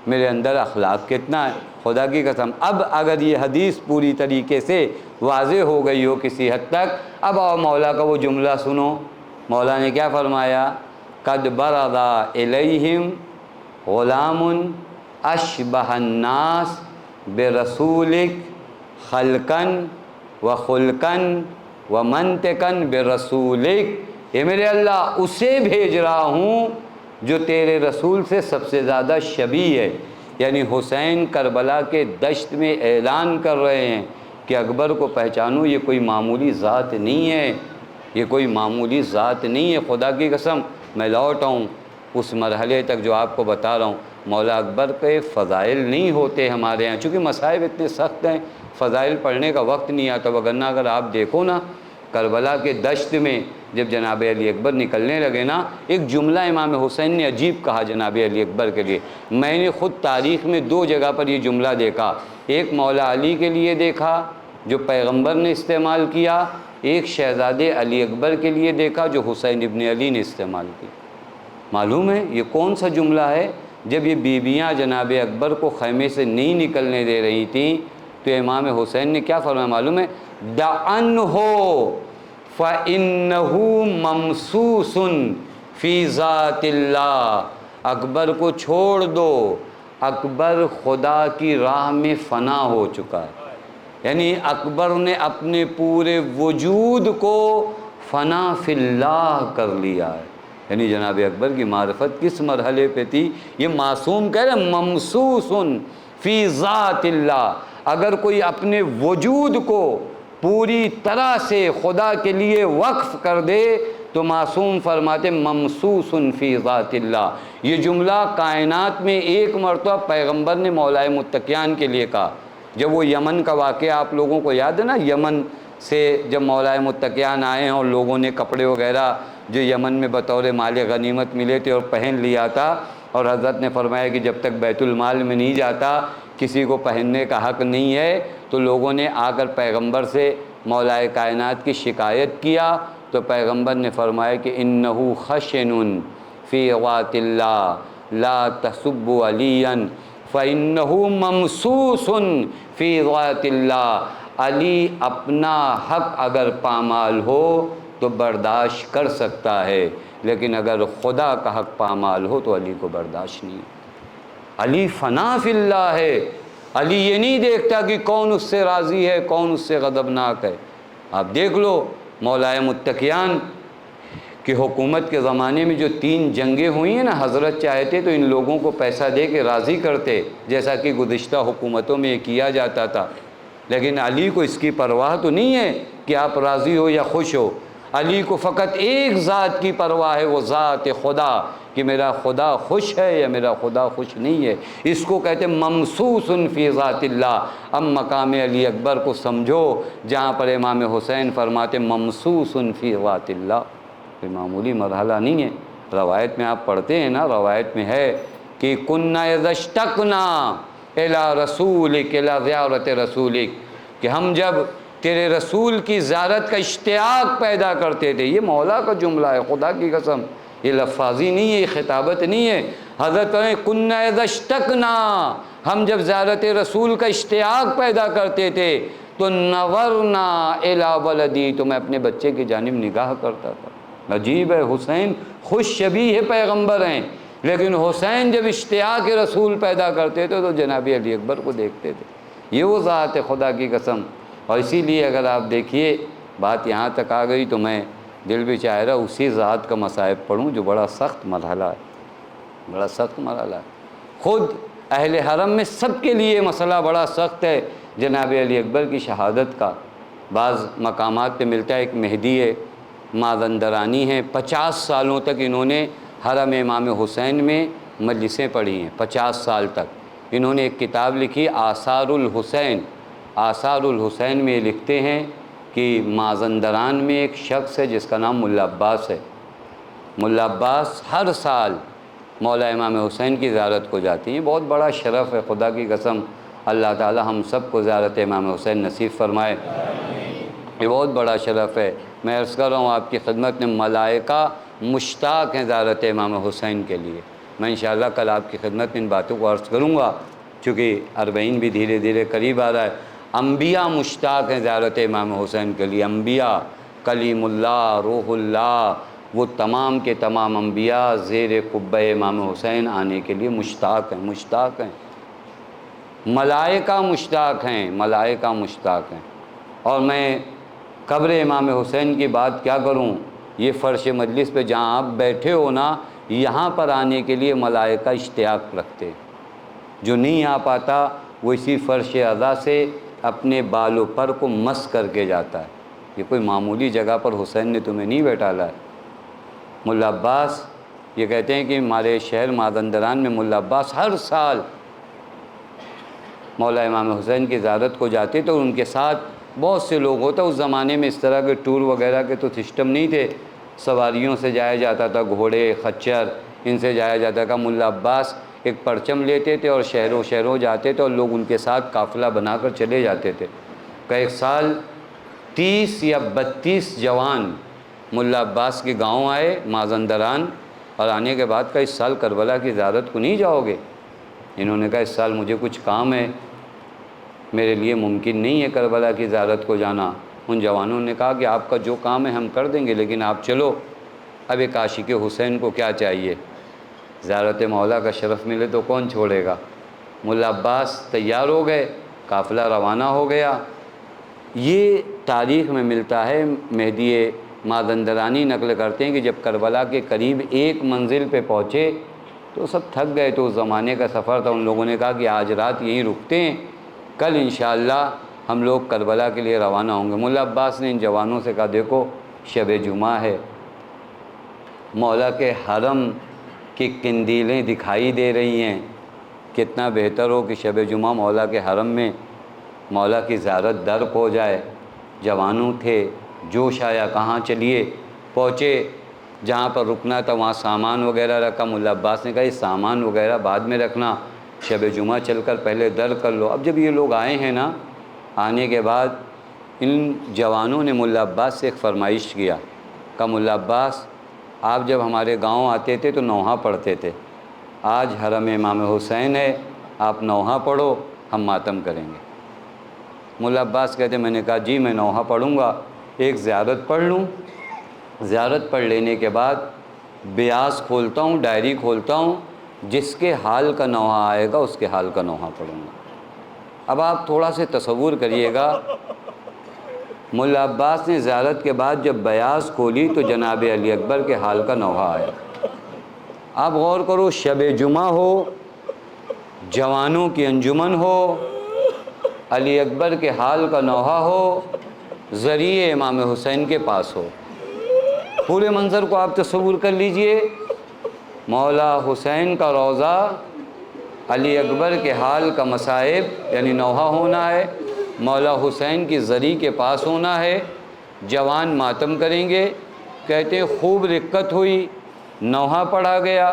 میرے اندر اخلاق کتنا ہے۔ خدا کی قسم اب اگر یہ حدیث پوری طریقے سے واضح ہو گئی ہو کسی حد تک، اب آؤ مولا کا وہ جملہ سنو۔ مولا نے کیا فرمایا؟ قد برز الیہم غلام اشبہ الناس برسولک خلقن و خلقن و منطقن برسولک، اے میرے اللہ اسے بھیج رہا ہوں جو تیرے رسول سے سب سے زیادہ شبیہ ہے۔ یعنی حسین کربلا کے دشت میں اعلان کر رہے ہیں کہ اکبر کو پہچانو، یہ کوئی معمولی ذات نہیں ہے، یہ کوئی معمولی ذات نہیں ہے۔ خدا کی قسم میں لوٹ آؤں اس مرحلے تک جو آپ کو بتا رہا ہوں، مولا اکبر کے فضائل نہیں ہوتے ہمارے ہاں، چونکہ مصائب اتنے سخت ہیں، فضائل پڑھنے کا وقت نہیں آتا، وگرنہ اگر آپ دیکھو نا کربلا کے دشت میں جب جناب علی اکبر نکلنے لگے نا، ایک جملہ امام حسین نے عجیب کہا جناب علی اکبر کے لیے۔ میں نے خود تاریخ میں 2 جگہ پر یہ جملہ دیکھا، ایک مولا علی کے لیے دیکھا جو پیغمبر نے استعمال کیا، ایک شہزادے علی اکبر کے لیے دیکھا جو حسین ابن علی نے استعمال کیا۔ معلوم ہے یہ کون سا جملہ ہے؟ جب یہ بیویاں جناب اکبر کو خیمے سے نہیں نکلنے دے رہی تھیں تو امام حسین نے کیا فرمایا معلوم ہے؟ دعنہ فإنہ ممسوس فی ذات اللہ، اکبر کو چھوڑ دو، اکبر خدا کی راہ میں فنا ہو چکا ہے۔ یعنی اکبر نے اپنے پورے وجود کو فنا فی اللہ کر لیا ہے۔ یعنی جناب اکبر کی معرفت کس مرحلے پہ تھی؟ یہ معصوم کہہ رہے ممسوس فی ذات اللہ، اگر کوئی اپنے وجود کو پوری طرح سے خدا کے لیے وقف کر دے تو معصوم فرماتے ممسوس فی ذات اللہ۔ یہ جملہ کائنات میں ایک مرتبہ پیغمبر نے مولا متقیان کے لیے کہا۔ جب وہ یمن کا واقعہ آپ لوگوں کو یاد ہے نا، یمن سے جب مولا متقیان آئے ہیں اور لوگوں نے کپڑے وغیرہ جو یمن میں بطور مال غنیمت ملے تھے اور پہن لیا تھا، اور حضرت نے فرمایا کہ جب تک بیت المال میں نہیں جاتا کسی کو پہننے کا حق نہیں ہے، تو لوگوں نے آ کر پیغمبر سے مولا کائنات کی شکایت کیا تو پیغمبر نے فرمایا کہ انہو خشن فی غات اللہ لا تسبوا علیًا فإنہو ممسوس فی غات اللہ، علی اپنا حق اگر پامال ہو تو برداشت کر سکتا ہے، لیکن اگر خدا کا حق پامال ہو تو علی کو برداشت نہیں۔ علی فنا فی اللہ ہے، علی یہ نہیں دیکھتا کہ کون اس سے راضی ہے کون اس سے غضبناک ہے۔ آپ دیکھ لو مولا متقیان کی حکومت کے زمانے میں جو 3 جنگیں ہوئی ہیں نا، حضرت چاہتے تو ان لوگوں کو پیسہ دے کے راضی کرتے، جیسا کہ گزشتہ حکومتوں میں یہ کیا جاتا تھا، لیکن علی کو اس کی پرواہ تو نہیں ہے کہ آپ راضی ہو یا خوش ہو۔ علی کو فقط ایک ذات کی پرواہ ہے، وہ ذات خدا، کہ میرا خدا خوش ہے یا میرا خدا خوش نہیں ہے۔ اس کو کہتے ہیں ممسوس فی ذات اللہ۔ اب مقام علی اکبر کو سمجھو جہاں پر امام حسین فرماتے ممسوس فی ذات اللہ، کوئی معمولی مرحلہ نہیں ہے۔ روایت میں آپ پڑھتے ہیں نا، روایت میں ہے کہ کننا اذا اشتقنا الی رسولک الی زیارت رسولک، کہ ہم جب تیرے رسول کی زیارت کا اشتیاق پیدا کرتے تھے۔ یہ مولا کا جملہ ہے، خدا کی قسم، یہ لفاظی نہیں ہے، یہ خطابت نہیں ہے۔ حضرت کننا اذا اشتقنا، ہم جب زیارت رسول کا اشتیاق پیدا کرتے تھے تو نظرنا الی ولدی، تو میں اپنے بچے کی جانب نگاہ کرتا تھا۔ عجیب ہے، حسین خوش شبیہ پیغمبر ہیں، لیکن حسین جب اشتیاق رسول پیدا کرتے تھے تو جناب علی اکبر کو دیکھتے تھے۔ یہ وہ ذات ہے خدا کی قسم۔ اور اسی لیے اگر آپ دیکھیے بات یہاں تک آ گئی تو میں دل بھی چاہ رہا اسی ذات کا مصائب پڑھوں جو بڑا سخت مرحلہ ہے، بڑا سخت مرحلہ ہے۔ خود اہل حرم میں سب کے لیے مسئلہ بڑا سخت ہے جناب علی اکبر کی شہادت کا۔ بعض مقامات پہ ملتا ہے، ایک مہدی ہے مازندرانی ہیں، 50 سالوں تک انہوں نے حرم امام حسین میں مجلسیں پڑھی ہیں، 50 سال تک۔ انہوں نے ایک کتاب لکھی آثار الحسین، آثار الحسین میں یہ لکھتے ہیں کہ مازندران میں ایک شخص ہے جس کا نام ملا عباس ہے۔ ملا عباس ہر سال مولا امام حسین کی زیارت کو جاتی ہیں، بہت بڑا شرف ہے، خدا کی قسم اللہ تعالی ہم سب کو زیارت امام حسین نصیب فرمائے، یہ بہت بڑا شرف ہے۔ میں عرض کر رہا ہوں آپ کی خدمت میں، ملائکہ مشتاق ہیں زیارت امام حسین کے لیے۔ میں انشاءاللہ کل آپ کی خدمت میں ان باتوں کو عرض کروں گا، چونکہ 40 بھی دھیرے دھیرے قریب آ رہا ہے۔ انبیاء مشتاق ہیں زیارت امام حسین کے لیے، انبیاء، کلیم اللہ، روح اللہ، وہ تمام کے تمام انبیاء زیر قبہ امام حسین آنے کے لیے مشتاق ہیں، مشتاق ہیں۔ ملائکہ مشتاق ہیں، ملائکہ مشتاق ہیں۔ اور میں قبر امام حسین کی بات کیا کروں، یہ فرش مجلس پہ جہاں آپ بیٹھے ہو نا، یہاں پر آنے کے لیے ملائکہ اشتیاق رکھتے، جو نہیں آ پاتا وہ اسی فرش عزا سے اپنے بال و پر کو مس کر کے جاتا ہے۔ یہ کوئی معمولی جگہ پر حسین نے تمہیں نہیں بیٹھالا ہے۔ ملا عباس یہ کہتے ہیں کہ ہمارے شہر مازندران میں ملا عباس ہر سال مولا امام حسین کی زیارت کو جاتے تو ان کے ساتھ بہت سے لوگ ہوتا، اس زمانے میں اس طرح کے ٹور وغیرہ کے تو سسٹم نہیں تھے، سواریوں سے جایا جاتا تھا، گھوڑے خچر ان سے جایا جاتا تھا۔ ملا عباس ایک پرچم لیتے تھے اور شہروں جاتے تھے اور لوگ ان کے ساتھ قافلہ بنا کر چلے جاتے تھے۔ کہ ایک سال 30 یا 32 جوان ملا عباس کے گاؤں آئے مازندران، اور آنے کے بعد کہا اس سال کربلا کی زیارت کو نہیں جاؤ گے؟ انہوں نے کہا اس سال مجھے کچھ کام ہے، میرے لیے ممکن نہیں ہے کربلا کی زیارت کو جانا۔ ان جوانوں نے کہا کہ آپ کا جو کام ہے ہم کر دیں گے، لیکن آپ چلو۔ اب ایک عاشق حسین کو کیا چاہیے؟ زیارت مولا کا شرف ملے تو کون چھوڑے گا؟ ملا عباس تیار ہو گئے، قافلہ روانہ ہو گیا۔ یہ تاریخ میں ملتا ہے، مہدی مازندرانی نقل کرتے ہیں کہ جب کربلا کے قریب ایک منزل پہ پہنچے تو سب تھک گئے، تو اس زمانے کا سفر تھا، ان لوگوں نے کہا کہ آج رات یہیں رکتے ہیں، کل انشاءاللہ ہم لوگ کربلا کے لیے روانہ ہوں گے۔ ملا عباس نے ان جوانوں سے کہا دیکھو شب جمعہ ہے، مولا کے حرم کی قندیلیں دکھائی دے رہی ہیں، کتنا بہتر ہو کہ شب جمعہ مولا کے حرم میں مولا کی زیارت درک ہو جائے۔ جوانوں تھے، جوش آیا، کہاں چلیے؟ پہنچے جہاں پر رکنا تھا، وہاں سامان وغیرہ رکھا۔ ملا عباس نے کہا یہ سامان وغیرہ بعد میں رکھنا، شب جمعہ چل کر پہلے درک کر لو۔ اب جب یہ لوگ آئے ہیں نا، آنے کے بعد ان جوانوں نے ملا عباس سے ایک فرمائش کیا، کہا ملا عباس آپ جب ہمارے گاؤں آتے تھے تو نوحہ پڑھتے تھے، آج حرم امام حسین ہے، آپ نوحہ پڑھو، ہم ماتم کریں گے۔ ملا عباس کہتے میں نے کہا جی میں نوحہ پڑھوں گا، ایک زیارت پڑھ لوں، زیارت پڑھ لینے کے بعد بیاس کھولتا ہوں، ڈائری کھولتا ہوں، جس کے حال کا نوحہ آئے گا اس کے حال کا نوحہ پڑھوں گا۔ اب آپ تھوڑا سے تصور کریے گا، ملا عباس نے زیارت کے بعد جب بیاس کھولی تو جناب علی اکبر کے حال کا نوحہ آیا۔ آپ غور کرو، شب جمعہ ہو، جوانوں کی انجمن ہو، علی اکبر کے حال کا نوحہ ہو، ذریعہ امام حسین کے پاس ہو۔ پورے منظر کو آپ تصور کر لیجئے، مولا حسین کا روضہ، علی اکبر کے حال کا مصائب یعنی نوحہ ہونا ہے، مولا حسین کی زری کے پاس ہونا ہے، جوان ماتم کریں گے۔ کہتے ہیں خوب رقت ہوئی، نوحہ پڑھا گیا،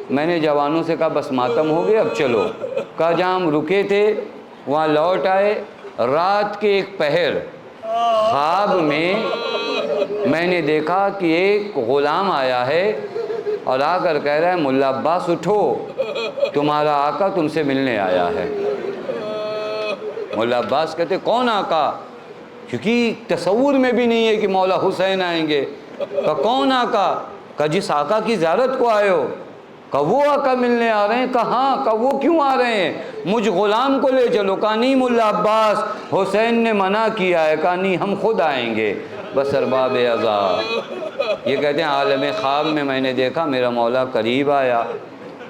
میں نے جوانوں سے کہا بس ماتم ہو گیا اب چلو۔ کہا جہاں ہم رکے تھے وہاں لوٹ آئے، رات کے ایک پہر خواب میں نے دیکھا کہ ایک غلام آیا ہے اور آ کر کہہ رہا ہے ملا عباس اٹھو، تمہارا آقا تم سے ملنے آیا ہے۔ ملا عباس کہتے کون آقا؟ کیونکہ تصور میں بھی نہیں ہے کہ مولا حسین آئیں گے۔ کہا کون آقا؟ کہا جس آقا کی زیارت کو آئے ہو۔ کہا وہ آقا ملنے آ رہے ہیں؟ کہا ہاں۔ کہا وہ کیوں آ رہے ہیں؟ مجھ غلام کو لے چلو۔ کہا نہیں ملا عباس، حسین نے منع کیا ہے۔ کہا نہیں ہم خود آئیں گے۔ بس ارباب عزا، یہ کہتے ہیں عالم خواب میں نے دیکھا میرا مولا قریب آیا،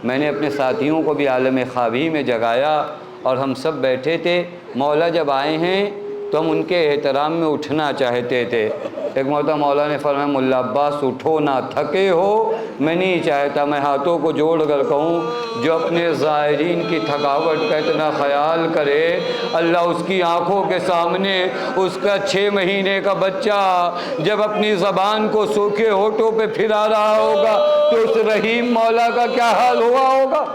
میں نے اپنے ساتھیوں کو بھی عالم خوابی میں جگایا اور ہم سب بیٹھے تھے۔ مولا جب آئے ہیں تو ہم ان کے احترام میں اٹھنا چاہتے تھے۔ ایک مرتبہ مولا نے فرمایا ملا عباس اٹھو نہ تھکے ہو۔ میں نہیں چاہتا میں ہاتھوں کو جوڑ کر کہوں جو اپنے زائرین کی تھکاوٹ کا اتنا خیال کرے، اللہ اس کی آنکھوں کے سامنے اس کا 6 مہینے کا بچہ جب اپنی زبان کو سوکھے ہونٹوں پہ پھرا رہا ہوگا تو اس رحیم مولا کا کیا حال ہوا ہوگا۔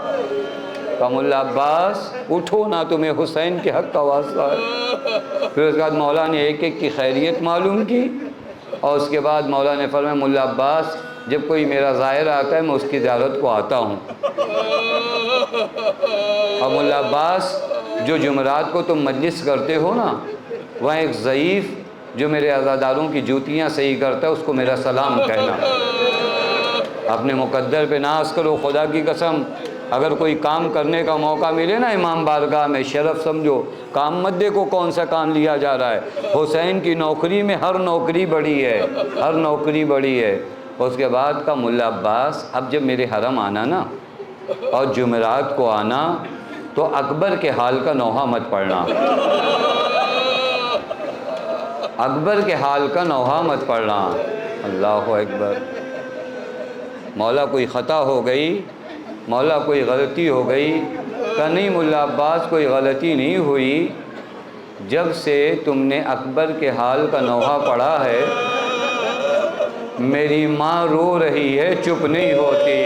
کہا ملا عباس اٹھو نہ، تمہیں حسین کے حق کا واسطہ ہے۔ پھر اس کے بعد مولا نے ایک ایک کی خیریت معلوم کی اور اس کے بعد مولا نے فرمایا ملا عباس جب کوئی میرا زائر آتا ہے میں اس کی زیارت کو آتا ہوں۔ اور ملا عباس جو جمعرات کو تم مجلس کرتے ہو نا، وہاں ایک ضعیف جو میرے عزاداروں کی جوتیاں صحیح کرتا ہے اس کو میرا سلام کہنا۔ اپنے مقدر پہ ناز کرو، خدا کی قسم اگر کوئی کام کرنے کا موقع ملے نا امام بارگاہ میں، شرف سمجھو، کام مت دیکھو کون سا کام لیا جا رہا ہے، حسین کی نوکری میں ہر نوکری بڑی ہے، ہر نوکری بڑی ہے۔ اس کے بعد کا ملا عباس اب جب میرے حرم آنا نا اور جمعرات کو آنا تو اکبر کے حال کا نوحہ مت پڑھنا، اکبر کے حال کا نوحہ مت پڑھنا۔ اللہ اکبر۔ مولا کوئی خطا ہو گئی، مولا کوئی غلطی ہو گئی؟ کہا نہیں ملا عباس کوئی غلطی نہیں ہوئی، جب سے تم نے اکبر کے حال کا نوحہ پڑھا ہے میری ماں رو رہی ہے چپ نہیں ہوتی۔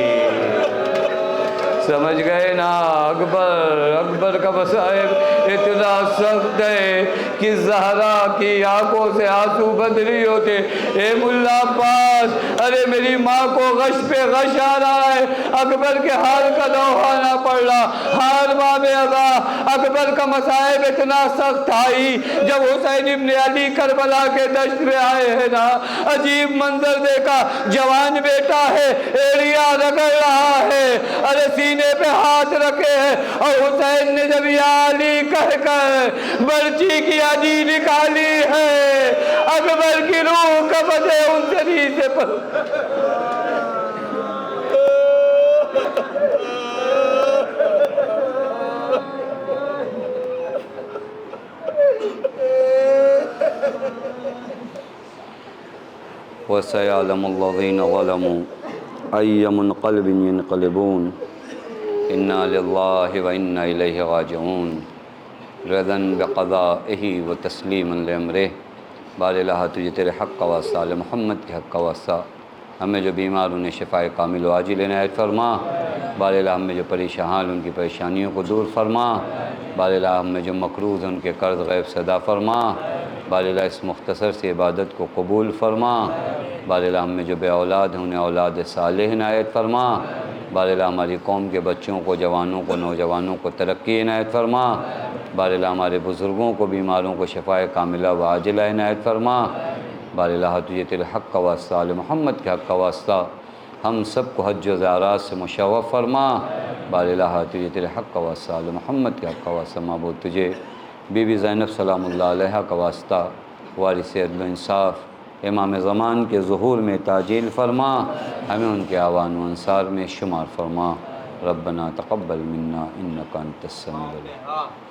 سمجھ گئے نا؟ اکبر کا مصائب اتنا سخت ہے کہ زہرا کی آنکھوں سے آنسو بند نہیں ہوتے۔ اے ملا عباس، ارے میری ماں کو غش پہ غش آ رہا ہے، اکبر کے حال کا نوحہ نہ پڑھ رہا۔ ہار باب اغا، اکبر کا مصائب اتنا سخت آئی جب حسین ابن علی کربلا کے دشت میں آئے ہیں نا، عجیب منظر دیکھا۔ جوان بیٹا ہے، ایڑیاں رگڑ رہا ہے، ارے سینے پہ ہاتھ رکھے ہیں، اور حسین نے جب یا علی کہہ کر برچی کی عجی نکالی ہے، اکبر کی روح قبض ہے ان سری سے پر۔ وَسَيَعْلَمُ الَّذِينَ ظَلَمُوا أَيَّ مُنْقَلِبٍ يَنْقَلِبُونَ إِنَّا لِلَّهِ وَإِنَّا إِلَيْهِ رَاجِعُونَ رضاً بِقَضَائِهِ وَتَسْلِيمًا لِأَمْرِهِ۔ بار الہ تجھے تیرے حق کا واسطہ، آل محمد کے حق کا واسطہ، ہمیں جو بیمار انہیں شفاء کامل و عاجل عنایت فرما۔ بار الہ ہمیں جو پریشان ان کی پریشانیوں کو دور فرما۔ بار الہ ہمیں جو مقروض ان کے قرض غیب سے ادا فرما۔ بار الہ اس مختصر سی عبادت کو قبول فرما۔ بار الہ ہمیں جو بے اولاد ہیں انہیں اولاد صالح عنایت فرما۔ بار الہ ہماری قوم کے بچوں کو، جوانوں کو، نوجوانوں کو ترقی عنایت فرما۔ بار الہ ہمارے بزرگوں کو، بیماروں کو شفاء کاملہ و عاجلہ عنایت فرما۔ بار الہ تجھے تیرے حق کا واسطہ، آل محمد کے حق کا واسطہ، ہم سب کو حج و زیارات سے مشرف فرما۔ بار الہ تجھے تیرے حق کا واسطہ، آل محمد کے حق کا واسطہ، معبود تجھے بی بی زینب سلام اللہ علیہ کا واسطہ، وارث عدل و انصاف، امام زمان کے ظہور میں تعجیل فرما، ہمیں ان کے اعوان و انصار میں شمار فرما۔ ربنا تقبل منا انک انت السمیع العلیم۔